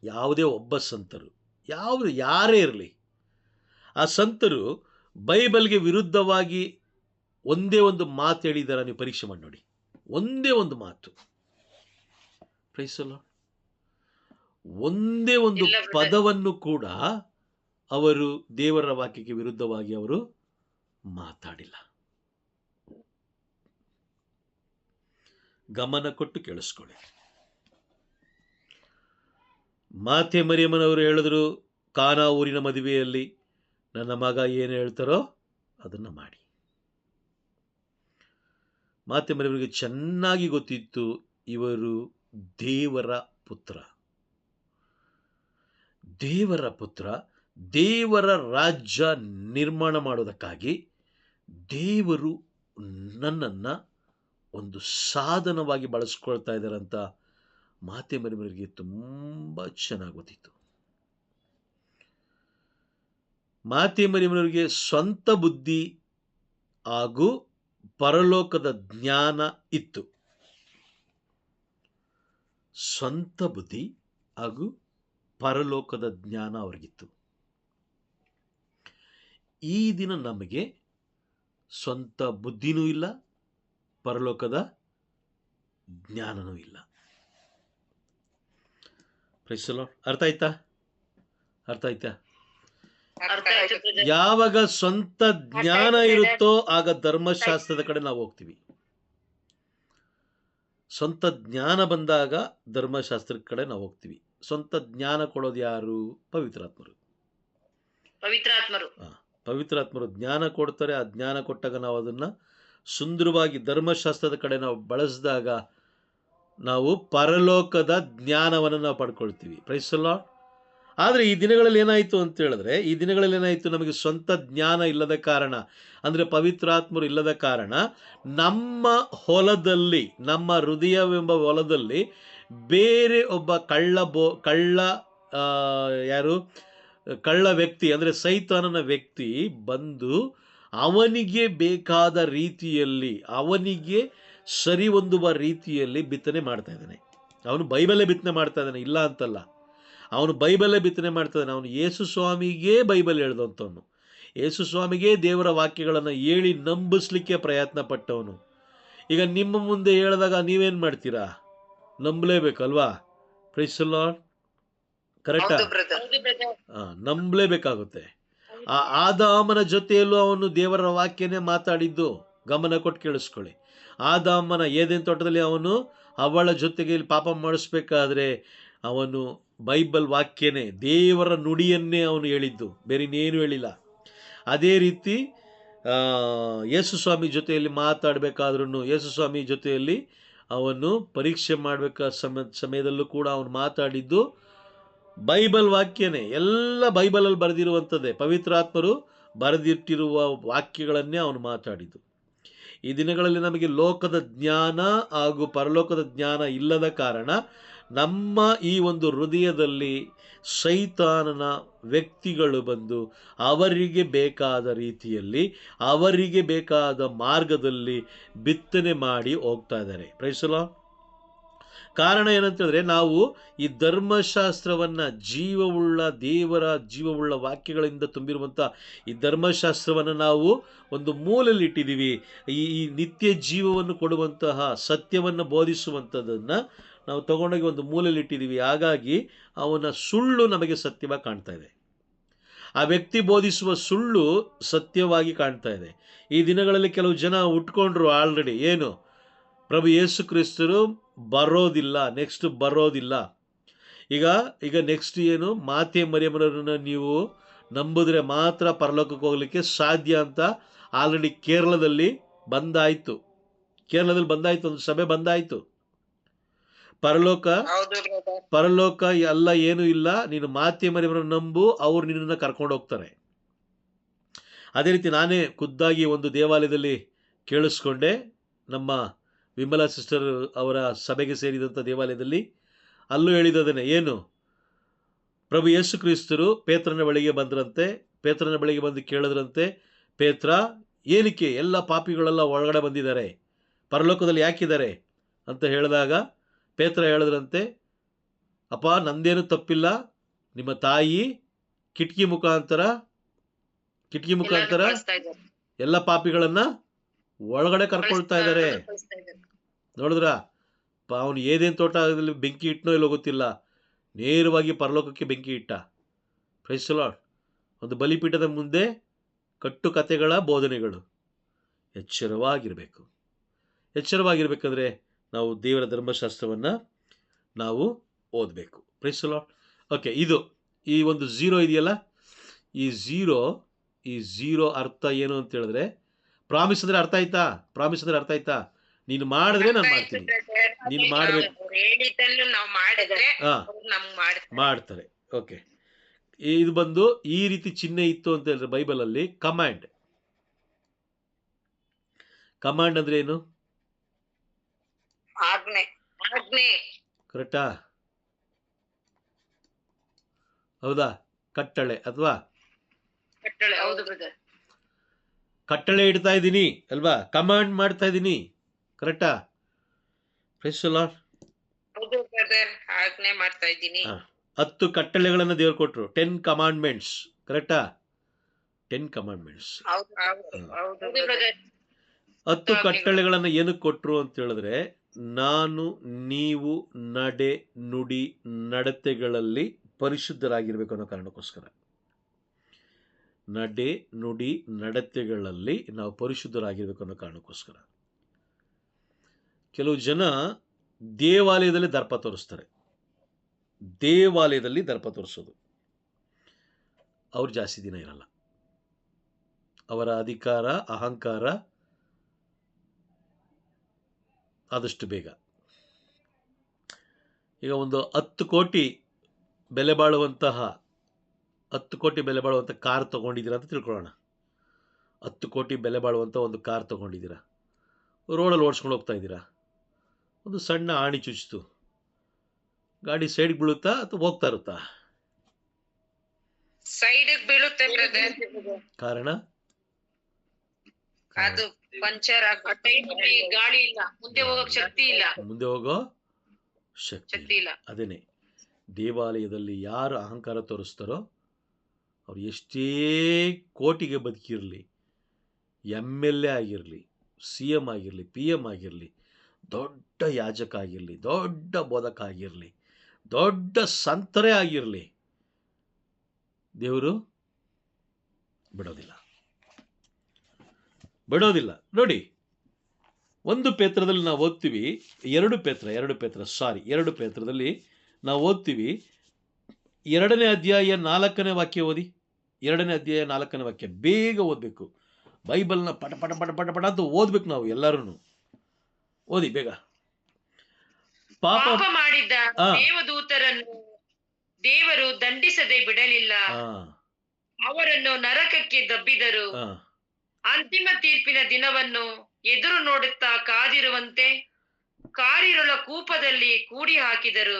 ಯಾವುದೇ ಒಬ್ಬ ಸಂತರು ಯಾರೇ ಇರಲಿ, ಆ ಸಂತರು ಬೈಬಲ್ಗೆ ವಿರುದ್ಧವಾಗಿ ಒಂದೇ ಒಂದು ಮಾತು ಹೇಳಿದಾರ, ನೀವು ಪರೀಕ್ಷೆ ಮಾಡಿ ನೋಡಿ. ಒಂದೇ ಒಂದು ಮಾತು, ಪ್ರೈಸ್ ದ ಲಾರ್ಡ್, ಒಂದೇ ಒಂದು ಪದವನ್ನು ಕೂಡ ಅವರು ದೇವರ ವಾಕ್ಯಕ್ಕೆ ವಿರುದ್ಧವಾಗಿ ಅವರು ಮಾತಾಡಿಲ್ಲ. ಗಮನ ಕೊಟ್ಟು ಕೇಳಿಸ್ಕೊಳ್ಳಿ. ಮಾತೆ ಮರಿಯಮ್ಮನವರು ಹೇಳಿದ್ರು, ಕಾನಾ ಊರಿನ ಮದುವೆಯಲ್ಲಿ ನನ್ನ ಮಗ ಏನು ಹೇಳ್ತಾರೋ ಅದನ್ನು ಮಾಡಿ. ಮಾತೆ ಮರಿಯಮ್ಮನಿಗೆ ಚೆನ್ನಾಗಿ ಗೊತ್ತಿತ್ತು ಇವರು ದೇವರ ಪುತ್ರ, ದೇವರ ರಾಜ್ಯ ನಿರ್ಮಾಣ ಮಾಡೋದಕ್ಕಾಗಿ ದೇವರು ನನ್ನನ್ನು ಒಂದು ಸಾಧನವಾಗಿ ಬಳಸ್ಕೊಳ್ತಾ ಇದ್ದಾರೆ ಅಂತ ಮಾತೆ ಮರಿಯಮ್ಮನಿಗೆ ತುಂಬ ಚೆನ್ನಾಗಿ ಗೊತ್ತಿತ್ತು. ಮಾತೆ ಮರಿಯಮ್ಮನವರಿಗೆ ಸ್ವಂತ ಬುದ್ಧಿ ಹಾಗೂ ಪರಲೋಕದ ಜ್ಞಾನ ಇತ್ತು. ಸ್ವಂತ ಬುದ್ಧಿ ಹಾಗೂ ಪರಲೋಕದ ಜ್ಞಾನ ಅವ್ರಿಗಿತ್ತು. ಈ ದಿನ ನಮಗೆ ಸ್ವಂತ ಬುದ್ಧಿನೂ ಇಲ್ಲ, ಪರಲೋಕದ ಜ್ಞಾನನೂ ಇಲ್ಲ. Price the lord. ಅರ್ಥ ಆಯ್ತಾ? ಯಾವಾಗ ಸ್ವಂತ ಜ್ಞಾನ ಇರುತ್ತೋ ಆಗ ಧರ್ಮಶಾಸ್ತ್ರದ ಕಡೆ ನಾವು ಹೋಗ್ತೀವಿ. ಸ್ವಂತ ಜ್ಞಾನ ಬಂದಾಗ ಧರ್ಮಶಾಸ್ತ್ರದ ಕಡೆ ನಾವು ಹೋಗ್ತೀವಿ. ಸ್ವಂತ ಜ್ಞಾನ ಕೊಡೋದು ಯಾರು? ಪವಿತ್ರಾತ್ಮರು. ಪವಿತ್ರಾತ್ಮರು ಜ್ಞಾನ ಕೊಡ್ತಾರೆ. ಆ ಜ್ಞಾನ ಕೊಟ್ಟಾಗ ನಾವು ಅದನ್ನು ಸುಂದರವಾಗಿ ಧರ್ಮಶಾಸ್ತ್ರದ ಕಡೆ ನಾವು ಬಳಸಿದಾಗ ನಾವು ಪರಲೋಕದ ಜ್ಞಾನವನ್ನು ನಾವು ಪಡ್ಕೊಳ್ತೀವಿ. Price the lord. ಆದರೆ ಈ ದಿನಗಳಲ್ಲಿ ಏನಾಯಿತು ಅಂತ ಹೇಳಿದ್ರೆ, ನಮಗೆ ಸ್ವಂತ ಜ್ಞಾನ ಇಲ್ಲದ ಕಾರಣ, ಅಂದರೆ ಪವಿತ್ರಾತ್ಮರು ಇಲ್ಲದ ಕಾರಣ, ನಮ್ಮ ಹೊಲದಲ್ಲಿ, ನಮ್ಮ ಹೃದಯವೆಂಬ ಹೊಲದಲ್ಲಿ ಬೇರೆ ಒಬ್ಬ ಕಳ್ಳ ವ್ಯಕ್ತಿ, ಅಂದರೆ ಸೈತಾನನ ವ್ಯಕ್ತಿ ಬಂದು ಅವನಿಗೆ ಬೇಕಾದ ರೀತಿಯಲ್ಲಿ, ಅವನಿಗೆ ಸರಿ ಹೊಂದುವ ರೀತಿಯಲ್ಲಿ ಬಿತ್ತನೆ ಮಾಡ್ತಾ ಇದ್ದಾನೆ. ಅವನು ಬೈಬಲೇ ಬಿತ್ತನೆ ಮಾಡ್ತಾ ಇದ್ದಾನೆ, ಇಲ್ಲ ಅಂತಲ್ಲ. ಅವನು ಬೈಬಲೇ ಬಿತ್ತನೆ ಮಾಡ್ತಾ ಇದ್ದಾನೆ. ಅವನು ಯೇಸು ಸ್ವಾಮಿಗೇ ಬೈಬಲ್ ಹೇಳ್ದಂಥವನು, ಯೇಸು ಸ್ವಾಮಿಗೇ ದೇವರ ವಾಕ್ಯಗಳನ್ನು ಹೇಳಿ ನಂಬಿಸ್ಲಿಕ್ಕೆ ಪ್ರಯತ್ನ ಪಟ್ಟವನು. ಈಗ ನಿಮ್ಮ ಮುಂದೆ ಹೇಳಿದಾಗ ನೀವೇನು ಮಾಡ್ತೀರಾ? ನಂಬಲೇಬೇಕಲ್ವಾ? Praise the lord. ಕರೆಕ್ಟಾ? ನಂಬಲೇಬೇಕಾಗುತ್ತೆ. ಆ ಆದಾಮನ ಜೊತೆಯಲ್ಲೂ ಅವನು ದೇವರ ವಾಕ್ಯನೇ ಮಾತಾಡಿದ್ದು. ಗಮನ ಕೊಟ್ಟು ಕೇಳಿಸ್ಕೊಳ್ಳಿ. ಆದಾಮನ ಏದೇನ್ ತೋಟದಲ್ಲಿ ಅವನು ಅವಳ ಜೊತೆಗೆ ಪಾಪ ಮಾಡಿಸ್ಬೇಕಾದ್ರೆ ಅವನು ಬೈಬಲ್ ವಾಕ್ಯನೇ, ದೇವರ ನುಡಿಯನ್ನೇ ಅವನು ಹೇಳಿದ್ದು, ಬೇರೆ ಇನ್ನೇನು ಹೇಳಿಲ್ಲ. ಅದೇ ರೀತಿ ಯೇಸು ಸ್ವಾಮಿ ಜೊತೆಯಲ್ಲಿ ಮಾತಾಡಬೇಕಾದ್ರೂ, ಯೇಸು ಸ್ವಾಮಿ ಜೊತೆಯಲ್ಲಿ ಅವನು ಪರೀಕ್ಷೆ ಮಾಡಬೇಕಾದ ಸಮಯದಲ್ಲೂ ಕೂಡ ಅವನು ಮಾತಾಡಿದ್ದು ಬೈಬಲ್ ವಾಕ್ಯನೇ. ಎಲ್ಲ ಬೈಬಲಲ್ಲಿ ಬರೆದಿರುವಂಥದ್ದೇ, ಪವಿತ್ರಾತ್ಮರು ಬರೆದಿಟ್ಟಿರುವ ವಾಕ್ಯಗಳನ್ನೇ ಅವನು ಮಾತಾಡಿದ್ದು. ಈ ದಿನಗಳಲ್ಲಿ ನಮಗೆ ಲೋಕದ ಜ್ಞಾನ ಹಾಗೂ ಪರಲೋಕದ ಜ್ಞಾನ ಇಲ್ಲದ ಕಾರಣ ನಮ್ಮ ಈ ಒಂದು ಹೃದಯದಲ್ಲಿ ಸೈತಾನನ ವ್ಯಕ್ತಿಗಳು ಬಂದು ಅವರಿಗೆ ಬೇಕಾದ ರೀತಿಯಲ್ಲಿ ಅವರಿಗೆ ಬೇಕಾದ ಮಾರ್ಗದಲ್ಲಿ ಬಿತ್ತನೆ ಮಾಡಿ ಹೋಗ್ತಾ ಇದ್ದಾರೆ. Praise the Lord. ಕಾರಣ ಏನಂತಂದರೆ, ನಾವು ಈ ಧರ್ಮಶಾಸ್ತ್ರವನ್ನು, ಜೀವವುಳ್ಳ ದೇವರ ಜೀವವುಳ್ಳ ವಾಕ್ಯಗಳಿಂದ ತುಂಬಿರುವಂಥ ಈ ಧರ್ಮಶಾಸ್ತ್ರವನ್ನು ನಾವು ಒಂದು ಮೂಲೆಯಲ್ಲಿ ಇಟ್ಟಿದ್ದೀವಿ. ಈ ನಿತ್ಯ ಜೀವವನ್ನು ಕೊಡುವಂತಹ ಸತ್ಯವನ್ನು ಬೋಧಿಸುವಂಥದ್ದನ್ನು ನಾವು ತಗೊಂಡೋಗಿ ಒಂದು ಮೂಲೆಯಲ್ಲಿ ಇಟ್ಟಿದ್ದೀವಿ. ಹಾಗಾಗಿ ಅವನ ಸುಳ್ಳು ನಮಗೆ ಸತ್ಯವಾಗಿ ಕಾಣ್ತಾ ಇದೆ, ಆ ವ್ಯಕ್ತಿ ಬೋಧಿಸುವ ಸುಳ್ಳು ಸತ್ಯವಾಗಿ ಕಾಣ್ತಾ ಇದೆ. ಈ ದಿನಗಳಲ್ಲಿ ಕೆಲವು ಜನ ಉಟ್ಕೊಂಡ್ರು ಆಲ್ರೆಡಿ, ಏನು, ಪ್ರಭು ಯೇಸು ಕ್ರಿಸ್ತರು ಬರೋದಿಲ್ಲ, ನೆಕ್ಸ್ಟ್ ಬರೋದಿಲ್ಲ. ಈಗ ನೆಕ್ಸ್ಟ್ ಏನು, ಮಾತೆ ಮರಿಯಮ್ಮನವರನ್ನು ನೀವು ನಂಬಿದ್ರೆ ಮಾತ್ರ ಪರಲೋಕಕ್ಕೆ ಹೋಗಲಿಕ್ಕೆ ಸಾಧ್ಯ ಅಂತ ಆಲ್ರೆಡಿ ಕೇರಳದಲ್ಲಿ ಬಂದಾಯಿತು. ಒಂದು ಸಭೆ ಬಂದಾಯಿತು. ಪರಲೋಕ ಎಲ್ಲ ಏನೂ ಇಲ್ಲ, ನೀನು ಮಾತೆ ಮರಿಯಮ್ಮನವರನ್ನು ನಂಬು, ಅವ್ರು ನಿನ್ನನ್ನು ಕರ್ಕೊಂಡು ಹೋಗ್ತಾರೆ. ಅದೇ ರೀತಿ ನಾನೇ ಖುದ್ದಾಗಿ ಒಂದು ದೇವಾಲಯದಲ್ಲಿ ಕೇಳಿಸ್ಕೊಂಡೆ, ನಮ್ಮ ವಿಮಲಾ ಸಿಸ್ಟರ್ ಅವರ ಸಭೆಗೆ ಸೇರಿದಂಥ ದೇವಾಲಯದಲ್ಲಿ. ಅಲ್ಲೂ ಹೇಳಿದದನ್ನೇ, ಏನು, ಪ್ರಭು ಯೇಸು ಕ್ರಿಸ್ತರು ಪೇತ್ರನ ಬಳಿಗೆ ಬಂದ್ರಂತೆ, ಪೇತ್ರನ ಬಳಿಗೆ ಬಂದು ಕೇಳಿದ್ರಂತೆ, ಪೇತ್ರ, ಏನಕ್ಕೆ ಎಲ್ಲ ಪಾಪಿಗಳೆಲ್ಲ ಒಳಗಡೆ ಬಂದಿದ್ದಾರೆ, ಪರಲೋಕದಲ್ಲಿ ಯಾಕಿದ್ದಾರೆ ಅಂತ ಹೇಳಿದಾಗ ಪೇತ್ರ ಹೇಳಿದ್ರಂತೆ, ಅಪ್ಪ ನಂದೇನು ತಪ್ಪಿಲ್ಲ, ನಿಮ್ಮ ತಾಯಿ ಕಿಟಕಿ ಮುಖಾಂತರ ಎಲ್ಲ ಪಾಪಿಗಳನ್ನು ಒಳಗಡೆ ಕರ್ಕೊಳ್ತಾ ಇದ್ದಾರೆ. ನೋಡಿದ್ರ, ಅವನು ಏದೇನು ತೋಟದಲ್ಲಿ ಬೆಂಕಿ ಇಟ್ಟನೋ ಇಲ್ಲೋ ಗೊತ್ತಿಲ್ಲ, ನೇರವಾಗಿ ಪರಲೋಕಕ್ಕೆ ಬೆಂಕಿ ಇಟ್ಟ. Praise the Lord. ಒಂದು ಬಲಿಪೀಠದ ಮುಂದೆ ಕಟ್ಟು ಕಥೆಗಳ ಬೋಧನೆಗಳು. ಎಚ್ಚರವಾಗಿರ್ಬೇಕಾದ್ರೆ ನಾವು ದೇವರ ಧರ್ಮಶಾಸ್ತ್ರವನ್ನು ನಾವು ಓದಬೇಕು. Price the Lord. ಓಕೆ, ಈ ಒಂದು ಝೀರೋ ಇದೆಯಲ್ಲ, ಈ ಝೀರೋ ಅರ್ಥ ಏನು ಅಂತ ಹೇಳಿದ್ರೆ, ಪ್ರಾಮಿಸ್ ಅಂದರೆ ಅರ್ಥ ಆಯ್ತಾ? ನೀನು ಮಾಡಿದ್ರೆ ನಾನು ಮಾಡ್ತೀನಿ, ನೀನು ಮಾಡಬೇಕು, ಮಾಡ್ತಾರೆ. ಓಕೆ, ಇದು ಬಂದು ಈ ರೀತಿ ಚಿಹ್ನೆ ಇತ್ತು ಅಂತ ಹೇಳಿದ್ರೆ ಬೈಬಲಲ್ಲಿ ಕಮಾಂಡ್ ಅಂದ್ರೆ ಏನು? ಕರೆಕ್ಟಾ? ಹೌದಾ? ಕಟ್ಟಳೆ ಅಥವಾ ಕಟ್ಟಳೆ ಇಡ್ತಾ ಇದ್ದೀನಿ ಅಲ್ವಾ, ಕಮಾಂಡ್ ಮಾಡ್ತಾ ಇದ್ದೀನಿ. ಕರೆಕ್ಟಾ? Praise the lord. 10 ಕಟ್ಟಳೆಗಳನ್ನು ದೇವರು ಕೊಟ್ಟರು, 10 ಕಮಾಂಡ್ಮೆಂಟ್ಸ್. ಕರೆಕ್ಟಾ? 10 ಕಮಾಂಡ್ಮೆಂಟ್ಸ್. 10 ಕಟ್ಟಳೆಗಳನ್ನು ಏನಕ್ಕೆ ಕೊಟ್ಟರು ಅಂತ ಹೇಳಿದ್ರೆ, ನಾನು ನೀವು ನಡೆ ನುಡಿ ನಡತೆಗಳಲ್ಲಿ ಪರಿಶುದ್ಧರಾಗಿರ್ಬೇಕು ಅನ್ನೋ ಕಾರಣಕ್ಕೋಸ್ಕರ. ನಡೆ ನುಡಿ ನಡತೆಗಳಲ್ಲಿ ನಾವು ಪರಿಶುದ್ಧರಾಗಿರ್ಬೇಕು ಅನ್ನೋ ಕಾರಣಕ್ಕೋಸ್ಕರ. ಕೆಲವು ಜನ ದೇವಾಲಯದಲ್ಲಿ ದರ್ಪ ತೋರಿಸ್ತಾರೆ. ದೇವಾಲಯದಲ್ಲಿ ದರ್ಪ ತೋರಿಸೋದು, ಅವ್ರು ಜಾಸ್ತಿ ದಿನ ಇರಲ್ಲ. ಅವರ ಅಧಿಕಾರ, ಅಹಂಕಾರ ಆದಷ್ಟು ಬೇಗ. ಈಗ ಒಂದು 10 ಕೋಟಿ ಬೆಲೆ ಬಾಳುವಂತಹ ಕಾರ್ ತೊಗೊಂಡಿದ್ದೀರಾ ಅಂತ ತಿಳ್ಕೊಳ್ಳೋಣ. 10 ಕೋಟಿ ಬೆಲೆ ಬಾಳುವಂಥ ಒಂದು ಕಾರ್ ತೊಗೊಂಡಿದ್ದೀರಾ, ರೋಡಲ್ಲಿ ಓಡಿಸ್ಕೊಂಡು ಹೋಗ್ತಾ ಇದ್ದೀರಾ, ಒಂದು ಸಣ್ಣ ಆಣಿ ಚುಚ್ಚಿತು, ಗಾಡಿ ಸೈಡ್ಗೆ ಬೀಳುತ್ತಾ ಅಥವಾ ಹೋಗ್ತಾ ಇರುತ್ತಾ? ಸೈಡಿಗೆ ಬೀಳುತ್ತೆ. ಕಾರಣ ಅದು ಪಂಚರ್ ಗಾಳಿ ಇಲ್ಲ, ಮುಂದೆ ಹೋಗೋ ಶಕ್ತಿ ಇಲ್ಲ. ಅದೇನೆ, ದೇವಾಲಯದಲ್ಲಿ ಯಾರು ಅಹಂಕಾರ ತೋರಿಸ್ತಾರೋ ಅವ್ರು ಎಷ್ಟೇ ಕೋಟಿಗೆ ಬದುಕಿರಲಿ, MLA ಆಗಿರಲಿ, CM ಆಗಿರಲಿ, PM ಆಗಿರಲಿ, ದೊಡ್ಡ ಯಾಜಕ ಆಗಿರಲಿ, ದೊಡ್ಡ ಬೋಧಕ ಆಗಿರಲಿ, ದೊಡ್ಡ ಸಂತರೇ ಆಗಿರಲಿ, ದೇವರು ಬಿಡೋದಿಲ್ಲ. ನೋಡಿ, 1 ಪೇತ್ರದಲ್ಲಿ ನಾವು ಓದ್ತೀವಿ, 2 ಪೇತ್ರದಲ್ಲಿ ನಾವು ಓದ್ತೀವಿ, 2ನೇ ಅಧ್ಯಾಯ 4ನೇ ವಾಕ್ಯ ಓದಿ. 2ನೇ ಅಧ್ಯಾಯ 4ನೇ ವಾಕ್ಯ ಬೇಗ ಓದಬೇಕು. ಬೈಬಲ್ನ ಪಟ ಪಟ ಪಟ ಪಟ ಪಟ ಅಂತ ಓದ್ಬೇಕು ನಾವು ಎಲ್ಲರೂ. ಓದಿ ಬೇಗ. ಪಾಪ ಮಾಡಿದ್ದ ದೇವದೂತರನ್ನು ದೇವರು ದಂಡಿಸದೆ ಬಿಡಲಿಲ್ಲ, ಅವರನ್ನು ನರಕಕ್ಕೆ ದಬ್ಬಿದರು. ಅಂತಿಮ ತೀರ್ಪಿನ ದಿನವನ್ನು ಎದುರು ನೋಡುತ್ತಾ ಕಾದಿರುವಂತೆ ಕಾರಿರುಳ ಕೂಪದಲ್ಲಿ ಕೂಡಿ ಹಾಕಿದರು.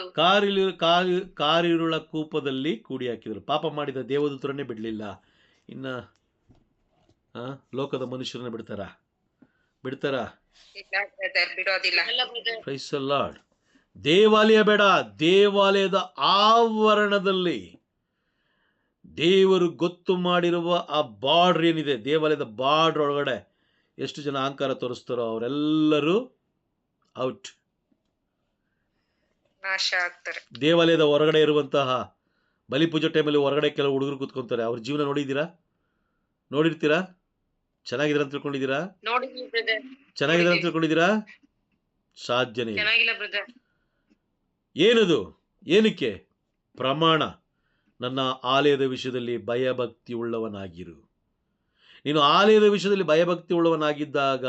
ಕಾರಿರುಳ ಕೂಪದಲ್ಲಿ ಕೂಡಿ ಹಾಕಿದರು. ಪಾಪ ಮಾಡಿದ ದೇವದೂತರನ್ನೇ ಬಿಡಲಿಲ್ಲ, ಇನ್ನ ಲೋಕದ ಮನುಷ್ಯರನ್ನ ಬಿಡ್ತಾರಾ? ಇಲ್ಲ ಬ್ರದರ್, ಬಿಡೋದಿಲ್ಲ. Praise the Lord. ದೇವಾಲಯ ಬೇಡ, ದೇವಾಲಯದ ಆವರಣದಲ್ಲಿ ದೇವರು ಗೊತ್ತು ಮಾಡಿರುವ ಆ ಬಾರ್ಡರ್ ಏನಿದೆ, ದೇವಾಲಯದ ಬಾರ್ಡರ್ ಒಳಗಡೆ ಎಷ್ಟು ಜನ ಅಹಂಕಾರ ತೋರಿಸ್ತಾರೋ ಅವರೆಲ್ಲರೂ ಔಟ್, ನಾಶ ಆಗ್ತಾರೆ. ದೇವಾಲಯದ ಹೊರಗಡೆ ಇರುವಂತಹ ಬಲಿಪೂಜೆ ಟೈಮಲ್ಲಿ ಹೊರಗಡೆ ಕೆಲವು ಹುಡುಗರು ಕೂತ್ಕೊಂತಾರೆ. ಅವ್ರ ಜೀವನ ನೋಡಿರ್ತೀರಾ? ಚೆನ್ನಾಗಿದ್ರ ಅಂತ ತಿಳ್ಕೊಂಡಿದ್ದೀರಾ? ಚೆನ್ನಾಗಿದ್ರ ಅಂತ ತಿಳ್ಕೊಂಡಿದ್ದೀರಾ? ಸಾಧ್ಯನೇ ಇಲ್ಲ. ಏನದು? ಏನಕ್ಕೆ? ಪ್ರಮಾಣ. ನನ್ನ ಆಲಯದ ವಿಷಯದಲ್ಲಿ ಭಯಭಕ್ತಿ ಉಳ್ಳವನಾಗಿರು. ನೀನು ಆಲಯದ ವಿಷಯದಲ್ಲಿ ಭಯಭಕ್ತಿ ಉಳ್ಳವನಾಗಿದ್ದಾಗ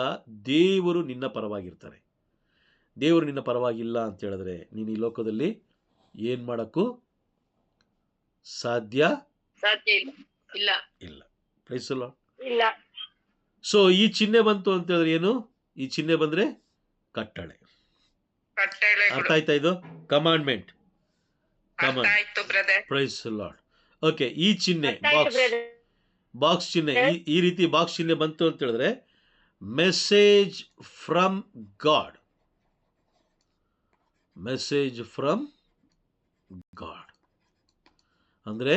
ದೇವರು ನಿನ್ನ ಪರವಾಗಿರ್ತಾರೆ. ದೇವರು ನಿನ್ನ ಪರವಾಗಿಲ್ಲ ಅಂತ ಹೇಳಿದ್ರೆ ನೀನು ಈ ಲೋಕದಲ್ಲಿ ಏನ್ ಮಾಡಕ್ಕೂ ಸಾಧ್ಯ ಇಲ್ಲ. Praise the Lord. ಇಲ್ಲ. ಸೊ ಈ ಚಿಹ್ನೆ ಬಂತು ಅಂತ ಹೇಳಿದ್ರೆ ಏನು? ಈ ಚಿಹ್ನೆ ಬಂದ್ರೆ ಕಟ್ಟಳೆ. ಅರ್ಥ ಆಯ್ತಾ? ಇದು commandment. Praise the Lord. Okay, ಈ ಚಿಹ್ನೆ ಬಾಕ್ಸ್ ಚಿಹ್ನೆ, ಈ ರೀತಿ ಬಾಕ್ಸ್ ಚಿಹ್ನೆ ಬಂತು ಅಂತ ಹೇಳಿದ್ರೆ message from god. Message from god ಅಂದ್ರೆ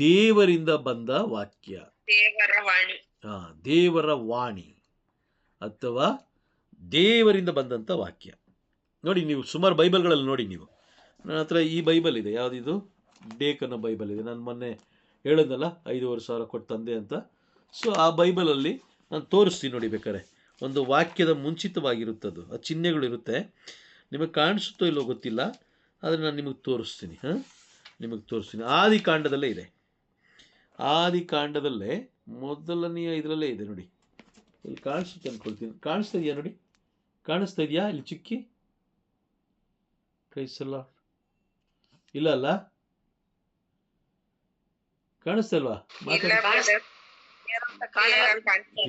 ದೇವರಿಂದ ಬಂದ ವಾಕ್ಯ, ದೇವರ ವಾಣಿ ಅಥವಾ ದೇವರಿಂದ ಬಂದಂಥ ವಾಕ್ಯ. ನೋಡಿ, ನೀವು ಸುಮಾರು ಬೈಬಲ್ಗಳಲ್ಲಿ ನೋಡಿ, ನೀವು ನನ್ನ ಹತ್ರ ಈ ಬೈಬಲ್ ಇದೆ. ಯಾವುದಿದು? ಡೇಕ್ ಅನ್ನೋ ಬೈಬಲ್ ಇದೆ. ನಾನು ಮೊನ್ನೆ ಹೇಳಿದ್ನಲ್ಲ 5,500 ಕೊಟ್ಟು ತಂದೆ ಅಂತ. ಸೊ ಆ ಬೈಬಲಲ್ಲಿ ನಾನು ತೋರಿಸ್ತೀನಿ ನೋಡಿ. ಬೇಕಾದ್ರೆ ಒಂದು ವಾಕ್ಯದ ಮುಂಚಿತವಾಗಿರುತ್ತದು, ಆ ಚಿಹ್ನೆಗಳಿರುತ್ತೆ. ನಿಮಗೆ ಕಾಣಿಸುತ್ತೋ ಇಲ್ಲೋ ಗೊತ್ತಿಲ್ಲ, ಆದರೆ ನಾನು ನಿಮಗೆ ತೋರಿಸ್ತೀನಿ. ಆದಿಕಾಂಡದಲ್ಲೇ ಇದೆ. ಆದಿಕಾಂಡದಲ್ಲೇ ಮೊದಲನೆಯ ಇದರಲ್ಲೇ ಇದೆ ನೋಡಿ. ಇಲ್ಲಿ ಕಾಣಿಸುತ್ತೆ ಅನ್ಕೊಳ್ತೀನಿ. ಕಾಣಿಸ್ತಾ ಇದೆಯಾ ನೋಡಿ? ಕಾಣಿಸ್ತಾ ಇದೆಯಾ ಇಲ್ಲಿ ಚಿಕ್ಕಿ? Price the Lord. ಇಲ್ಲ ಅಲ್ಲ? ಕಾಣಿಸ್ತಾ ಇಲ್ವಾ?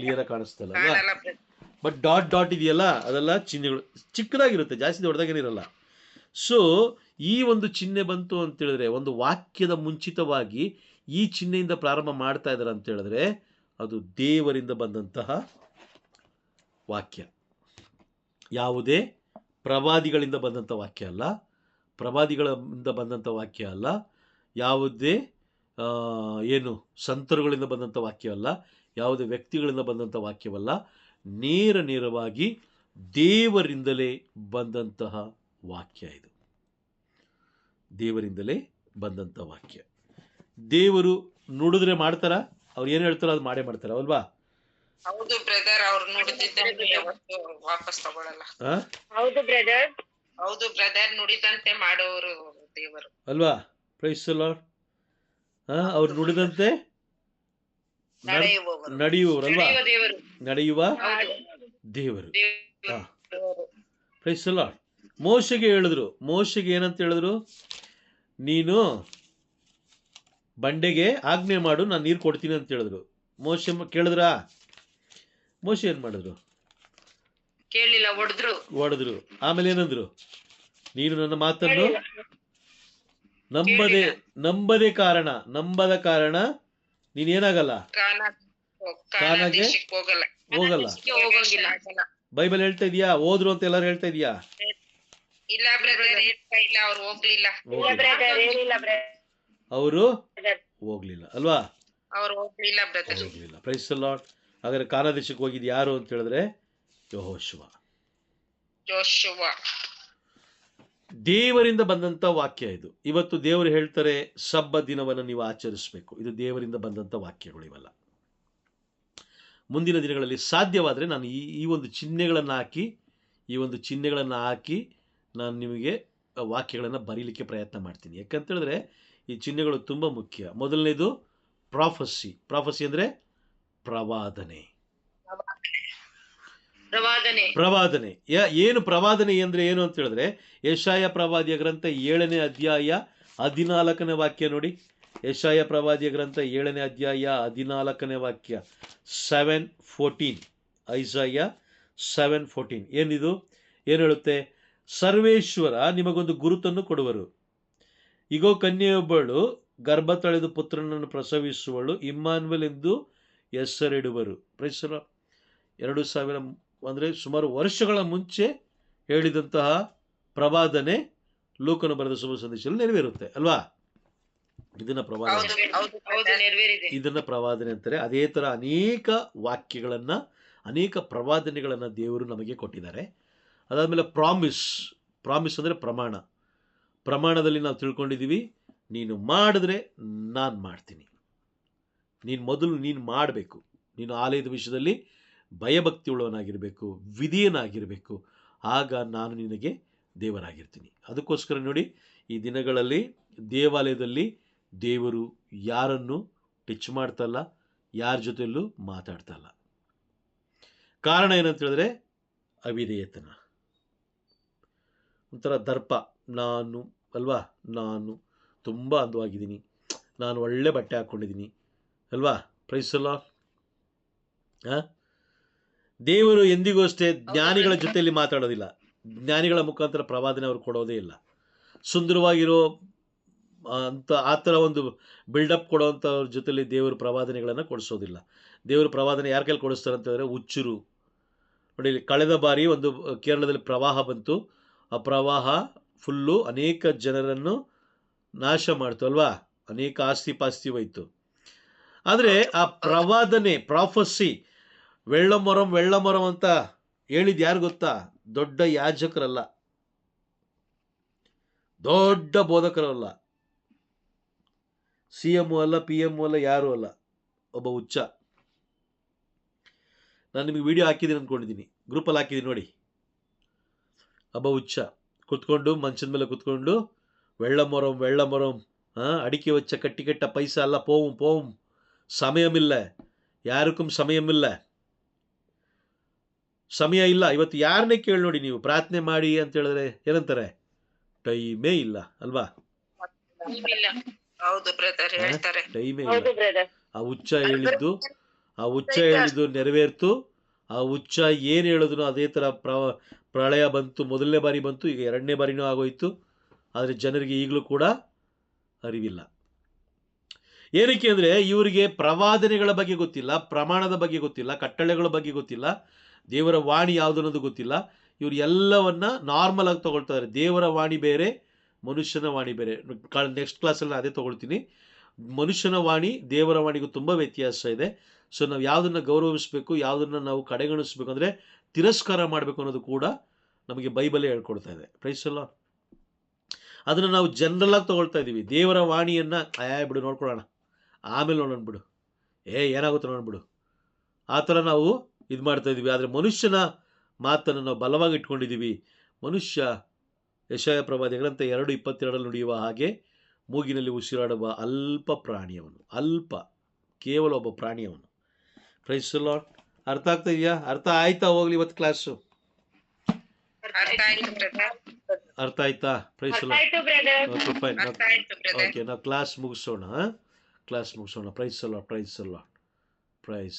ಕ್ಲಿಯರ್ ಕಾಣಿಸ್ತಲ್ಲ ಅಲ್ವಾ? ಬಟ್ ಡಾಟ್ ಇದೆಯಲ್ಲ, ಅದೆಲ್ಲ ಚಿಹ್ನೆಗಳು ಚಿಕ್ಕದಾಗಿರುತ್ತೆ, ಜಾಸ್ತಿ ದೊಡ್ಡದಾಗೇನಿರಲ್ಲ. ಸೊ ಈ ಒಂದು ಚಿಹ್ನೆ ಬಂತು ಅಂತ ಹೇಳಿದ್ರೆ, ಒಂದು ವಾಕ್ಯದ ಮುಂಚಿತವಾಗಿ ಈ ಚಿಹ್ನೆಯಿಂದ ಪ್ರಾರಂಭ ಮಾಡ್ತಾ ಇದ್ದಾರೆ ಅಂತ ಹೇಳಿದ್ರೆ ಅದು ದೇವರಿಂದ ಬಂದಂತಹ ವಾಕ್ಯ. ಯಾವುದೇ ಪ್ರವಾದಿಗಳಿಂದ ಬಂದಂಥ ವಾಕ್ಯ ಅಲ್ಲ, ಪ್ರವಾದಿಗಳಿಂದ ಬಂದಂಥ ವಾಕ್ಯ ಅಲ್ಲ, ಯಾವುದೇ ಏನು ಸಂತರುಗಳಿಂದ ಬಂದಂಥ ವಾಕ್ಯ ಅಲ್ಲ, ಯಾವುದೇ ವ್ಯಕ್ತಿಗಳಿಂದ ಬಂದಂಥ ವಾಕ್ಯವಲ್ಲ. ನೇರವಾಗಿ ದೇವರಿಂದಲೇ ಬಂದಂತಹ ವಾಕ್ಯ ಇದು. ದೇವರಿಂದಲೇ ಬಂದಂಥ ವಾಕ್ಯ. ದೇವರು ನುಡಿದ್ರೆ ಮಾಡ್ತಾರ? ಅವ್ರು ಏನು ಹೇಳ್ತಾರೋ ಅದು ಮಾಡೇ ಮಾಡ್ತಾರ ಅಲ್ವಾ? ಹೌದು ಬ್ರದರ್, ಅವ್ರು ನುಡಿದಿದ್ದಂತೆ ಯಾವತ್ತೂ ವಾಪಸ್ ತಗೊಳ್ಳಲ್ಲ. ಹೌದು ಬ್ರದರ್, ನುಡಿದಂತೆ ಮಾಡೋರು ದೇವರು ಅಲ್ವಾ? Praise the Lord. ಅವ್ರು ನುಡಿದಂತೆ ನಡೆಯುವವರಲ್ವಾ? ನಡೆಯುವ ದೇವರು. Praise the Lord. ಮೋಶೆಗೆ ಹೇಳಿದ್ರು. ಮೋಶೆಗೆ ಏನಂತ ಹೇಳಿದ್ರು? ನೀನು ಬಂಡೆಗೆ ಆಜ್ಞೆ ಮಾಡು, ನಾನು ನೀರು ಕೊಡ್ತೀನಿ ಅಂತ ಹೇಳಿದ್ರು. ಮೋಶೆ ಕೇಳಿದ್ರಾ? ಮೋಶೆ ಏನ್ ಮಾಡಿದ್ರು? ಕೇಳಿಲ್ಲ, ಹೊಡೆದ್ರು. ಆಮೇಲೆ ಏನಂದ್ರು? ನೀನು ನನ್ನ ಮಾತನ್ನು ನಂಬದ ಕಾರಣ ನೀನೇನಾಗಲ್ಲ, ಕಾನಾಗೆ ಹೋಗಲ್ಲ. ಬೈಬಲ್ ಹೇಳ್ತಾ ಇದೀಯಾ? ಹೋದ್ರು ಅಂತ ಎಲ್ಲರೂ ಹೇಳ್ತಾ ಇದೀಯಾ? ಇಲ್ಲ ಬ್ರದರ್, ಇಲ್ಲ, ಅವ್ರು ಹೋಗ್ಲಿಲ್ಲ. ಅವರು ಹೋಗ್ಲಿಲ್ಲ ಅಲ್ವಾ? ಅವ್ರು ಹೋಗ್ಲಿಲ್ಲ ಬ್ರದರ್. ಹೋಗ್ಲಿಲ್ಲ. Praise the Lord. ಹಾಗಾದ್ರೆ ಕಾನಾನ್ ದೇಶಕ್ಕೆ ಹೋಗಿದ್ದು ಯಾರು ಅಂತ ಹೇಳಿದ್ರೆ ಯೆಹೋಶುವ. ದೇವರಿಂದ ಬಂದಂತ ವಾಕ್ಯ ಇದು. ಇವತ್ತು ದೇವರು ಹೇಳ್ತಾರೆ ಸಬ್ಬತ್ ದಿನವನ್ನು ನೀವು ಆಚರಿಸಬೇಕು. ಇದು ದೇವರಿಂದ ಬಂದಂತ ವಾಕ್ಯಗಳು ಇವೆಲ್ಲ. ಮುಂದಿನ ದಿನಗಳಲ್ಲಿ ಸಾಧ್ಯವಾದರೆ ನಾನು ಈ ಒಂದು ಚಿಹ್ನೆಗಳನ್ನು ಹಾಕಿ ನಾನು ನಿಮಗೆ ವಾಕ್ಯಗಳನ್ನು ಬರೀಲಿಕ್ಕೆ ಪ್ರಯತ್ನ ಮಾಡ್ತೀನಿ. ಯಾಕಂತೇಳಿದ್ರೆ ಈ ಚಿಹ್ನೆಗಳು ತುಂಬ ಮುಖ್ಯ. ಮೊದಲನೇದು ಪ್ರಾಫಸಿ ಅಂದರೆ ಪ್ರವಾದನೆ. ಏನು ಪ್ರವಾದನೆ ಅಂದ್ರೆ ಏನು ಅಂತ ಹೇಳಿದ್ರೆ, ಯೆಶಾಯ ಪ್ರವಾದಿಯ ಗ್ರಂಥ 7ನೇ ಅಧ್ಯಾಯ 14ನೇ ವಾಕ್ಯ ನೋಡಿ. ಯೆಶಾಯ ಪ್ರವಾದಿಯ ಗ್ರಂಥ 7ನೇ ಅಧ್ಯಾಯ 14ನೇ ವಾಕ್ಯ 7:14. ಐಸಾಯ 7:14. ಏನಿದು? ಏನು ಹೇಳುತ್ತೆ? ಸರ್ವೇಶ್ವರ ನಿಮಗೊಂದು ಗುರುತನ್ನು ಕೊಡುವರು. ಇಗೋ, ಕನ್ಯೆಯೊಬ್ಬಳು ಗರ್ಭ ತಳೆದು ಪುತ್ರನನ್ನು ಪ್ರಸವಿಸುವಳು, ಇಮ್ಮಾನುವೇಲ್ ಎಂದು ಹೆಸರಿಡುವರು. Price the lord. 2000 ಅಂದರೆ ಸುಮಾರು ವರ್ಷಗಳ ಮುಂಚೆ ಹೇಳಿದಂತಹ ಪ್ರವಾದನೆ ಲೂಕನು ಬರೆದ ಶುಭ ಸಂದೇಶದಲ್ಲಿ ನೆರವೇರುತ್ತೆ ಅಲ್ವಾ? ಇದನ್ನ ಪ್ರವಾದನೆ, ಹೌದು, ನೆರವೇರಿದೆ. ಇದನ್ನ ಪ್ರವಾದನೆ ಅಂತಾರೆ. ಅದೇ ತರ ಅನೇಕ ವಾಕ್ಯಗಳನ್ನ, ಅನೇಕ ಪ್ರವಾದನೆಗಳನ್ನ ದೇವರು ನಮಗೆ ಕೊಟ್ಟಿದ್ದಾರೆ. ಅದಾದ್ಮೇಲೆ ಪ್ರಾಮಿಸ್ ಅಂದರೆ ಪ್ರಮಾಣ. ಪ್ರಮಾಣದಲ್ಲಿ ನಾವು ತಿಳ್ಕೊಂಡಿದ್ದೀವಿ, ನೀನು ಮಾಡಿದ್ರೆ ನಾನು ಮಾಡ್ತೀನಿ. ನೀನು ಮಾಡಬೇಕು. ನೀನು ಆಲಯದ ವಿಷಯದಲ್ಲಿ ಭಯಭಕ್ತಿ ಉಳ್ಳವನಾಗಿರಬೇಕು, ವಿಧಿಯನಾಗಿರಬೇಕು. ಆಗ ನಾನು ನಿನಗೆ ದೇವರಾಗಿರ್ತೀನಿ. ಅದಕ್ಕೋಸ್ಕರ ನೋಡಿ, ಈ ದಿನಗಳಲ್ಲಿ ದೇವಾಲಯದಲ್ಲಿ ದೇವರು ಯಾರನ್ನು ಟಚ್ ಮಾಡ್ತಲ್ಲ, ಯಾರ ಜೊತೆಯಲ್ಲೂ ಮಾತಾಡ್ತಲ್ಲ. ಕಾರಣ ಏನಂತ ಹೇಳಿದ್ರೆ ಅವಿಧೇಯತನ, ಒಂಥರ ದರ್ಪ. ನಾನು ತುಂಬ ಅಂದವಾಗಿದ್ದೀನಿ, ನಾನು ಒಳ್ಳೆ ಬಟ್ಟೆ ಹಾಕ್ಕೊಂಡಿದ್ದೀನಿ ಅಲ್ವಾ? Praise the Lord. ದೇವರು ಎಂದಿಗೂ ಅಷ್ಟೇ ಜ್ಞಾನಿಗಳ ಜೊತೆಯಲ್ಲಿ ಮಾತಾಡೋದಿಲ್ಲ. ಜ್ಞಾನಿಗಳ ಮುಖಾಂತರ ಪ್ರವಾದನೆ ಅವರು ಕೊಡೋದೇ ಇಲ್ಲ. ಸುಂದರವಾಗಿರೋ ಆ ಥರ ಒಂದು ಬಿಲ್ಡಪ್ ಕೊಡೋವಂಥವ್ರ ಜೊತೆಲಿ ದೇವರು ಪ್ರವಾದನೆಗಳನ್ನು ಕೊಡಿಸೋದಿಲ್ಲ. ದೇವರು ಪ್ರವಾದನೆ ಯಾರ ಕೈಲಿ ಕೊಡಿಸ್ತಾರೆ ಅಂತ ಹೇಳಿದ್ರೆ ಹುಚ್ಚರು. ನೋಡಿ, ಕಳೆದ ಬಾರಿ ಒಂದು ಕೇರಳದಲ್ಲಿ ಪ್ರವಾಹ ಬಂತು. ಆ ಪ್ರವಾಹ ಫುಲ್ಲು ಅನೇಕ ಜನರನ್ನು ನಾಶ ಮಾಡ್ತು ಅಲ್ವಾ? ಅನೇಕ ಆಸ್ತಿ ಪಾಸ್ತಿ ಹೋಯ್ತು. ಆದರೆ ಆ ಪ್ರವಾದನೆ, ಪ್ರಾಫಸಿ, ವೆಳ್ಳಮೊರಂ ಅಂತ ಹೇಳಿದ್ ಯಾರು ಗೊತ್ತಾ? ದೊಡ್ಡ ಯಾಜಕರಲ್ಲ, ದೊಡ್ಡ ಬೋಧಕರಲ್ಲ, CM ಅಲ್ಲ, PM ಅಲ್ಲ, ಯಾರು ಅಲ್ಲ, ಒಬ್ಬ ಹುಚ್ಚ. ನಾನು ನಿಮಗೆ ವಿಡಿಯೋ ಹಾಕಿದ್ದೀನಿ ಅಂದ್ಕೊಂಡಿದ್ದೀನಿ, ಗ್ರೂಪಲ್ಲಿ ಹಾಕಿದ್ದೀನಿ ನೋಡಿ. ಒಬ್ಬ ಹುಚ್ಚ ಕುತ್ಕೊಂಡು, ಮಂಚದ ಮೇಲೆ ಕುತ್ಕೊಂಡು, வெள்ளமரம் அடிக்க வச்ச கட்டி கட்ட பைசா எல்லாம் போவும், ಸಮಯಮಿಲ್ಲ, ಯಾರಕ್ಕೂ ಸಮಯ ಇಲ್ಲ. ಇವತ್ತು ಯಾರನ್ನೇ ಕೇಳಿ ನೋಡಿ ನೀವು, ಪ್ರಾರ್ಥನೆ ಮಾಡಿ ಅಂತ ಹೇಳಿದ್ರೆ ಏನಂತಾರೆ? ಟೈಮೇ ಇಲ್ಲ ಅಲ್ವಾ? ಟೈಮೇ ಇಲ್ಲ. ಆ ಹುಚ್ಚ ಹೇಳಿದ್ದು ನೆರವೇರ್ತು. ಆ ಹುಚ್ಚ ಏನು ಹೇಳಿದ್ರು ಅದೇ ಥರ ಪ್ರಳಯ ಬಂತು. ಮೊದಲನೇ ಬಾರಿ ಬಂತು, ಈಗ ಎರಡನೇ ಬಾರಿನೂ ಆಗೋಯ್ತು. ಆದರೆ ಜನರಿಗೆ ಈಗಲೂ ಕೂಡ ಅರಿವಿಲ್ಲ. ಏನಕ್ಕೆ ಅಂದರೆ ಇವರಿಗೆ ಪ್ರವಾದನೆಗಳ ಬಗ್ಗೆ ಗೊತ್ತಿಲ್ಲ, ಪ್ರಮಾಣದ ಬಗ್ಗೆ ಗೊತ್ತಿಲ್ಲ, ಕಟ್ಟಳೆಗಳ ಬಗ್ಗೆ ಗೊತ್ತಿಲ್ಲ, ದೇವರ ವಾಣಿ ಯಾವುದು ಅನ್ನೋದು ಗೊತ್ತಿಲ್ಲ. ಇವರು ಎಲ್ಲವನ್ನ ನಾರ್ಮಲ್ ಆಗಿ ತಗೊಳ್ತಾರೆ. ದೇವರ ವಾಣಿ ಬೇರೆ, ಮನುಷ್ಯನ ವಾಣಿ ಬೇರೆ. ನೆಕ್ಸ್ಟ್ ಕ್ಲಾಸಲ್ಲಿ ಅದೇ ತಗೊಳ್ತೀನಿ. ಮನುಷ್ಯನ ವಾಣಿ ದೇವರ ವಾಣಿಗೂ ತುಂಬ ವ್ಯತ್ಯಾಸ ಇದೆ. ಸೊ ನಾವು ಯಾವುದನ್ನು ಗೌರವಿಸಬೇಕು, ಯಾವುದನ್ನು ನಾವು ಕಡೆಗಣಿಸಬೇಕು, ಅಂದರೆ ತಿರಸ್ಕಾರ ಮಾಡಬೇಕು ಅನ್ನೋದು ಕೂಡ ನಮಗೆ ಬೈಬಲೇ ಹೇಳ್ಕೊಡ್ತಾ ಇದೆ. Praise the Lord. ಅದನ್ನು ನಾವು ಜನರಲ್ ಆಗಿ ತಗೊಳ್ತಾ ಇದ್ದೀವಿ. ದೇವರ ವಾಣಿಯನ್ನು ಬಿಡು, ನೋಡ್ಕೊಳ್ಳೋಣ, ಆಮೇಲೆ ನೋಡೋಣ ಬಿಡು, ಏನಾಗುತ್ತೆ ನೋಡ್ಬಿಡು, ಆ ಥರ ನಾವು ಇದು ಮಾಡ್ತಾ ಇದ್ದೀವಿ. ಆದರೆ ಮನುಷ್ಯನ ಮಾತನ್ನು ನಾವು ಬಲವಾಗಿ ಇಟ್ಕೊಂಡಿದ್ದೀವಿ. ಮನುಷ್ಯ ಯೆಶಾಯ ಪ್ರವಾದಿ ಗ್ರಂಥ 2:22 ನುಡಿಯುವ ಹಾಗೆ ಮೂಗಿನಲ್ಲಿ ಉಸಿರಾಡುವ ಅಲ್ಪ ಪ್ರಾಣಿಯವನು. ಕೇವಲ ಒಬ್ಬ ಪ್ರಾಣಿಯವನು. Price the Lord. ಅರ್ಥ ಆಗ್ತಾ ಇದೆಯಾ? ಅರ್ಥ ಆಯ್ತಾ? ಹೋಗ್ಲಿ ಇವತ್ತು ಕ್ಲಾಸು ಅರ್ಥ ಆಯ್ತಾ? Praise the Lord. Okay, fine. Okay, ನಾವು ಕ್ಲಾಸ್ ಮುಗಿಸೋಣ. Praise the Lord. ಪ್ರೈಸ್.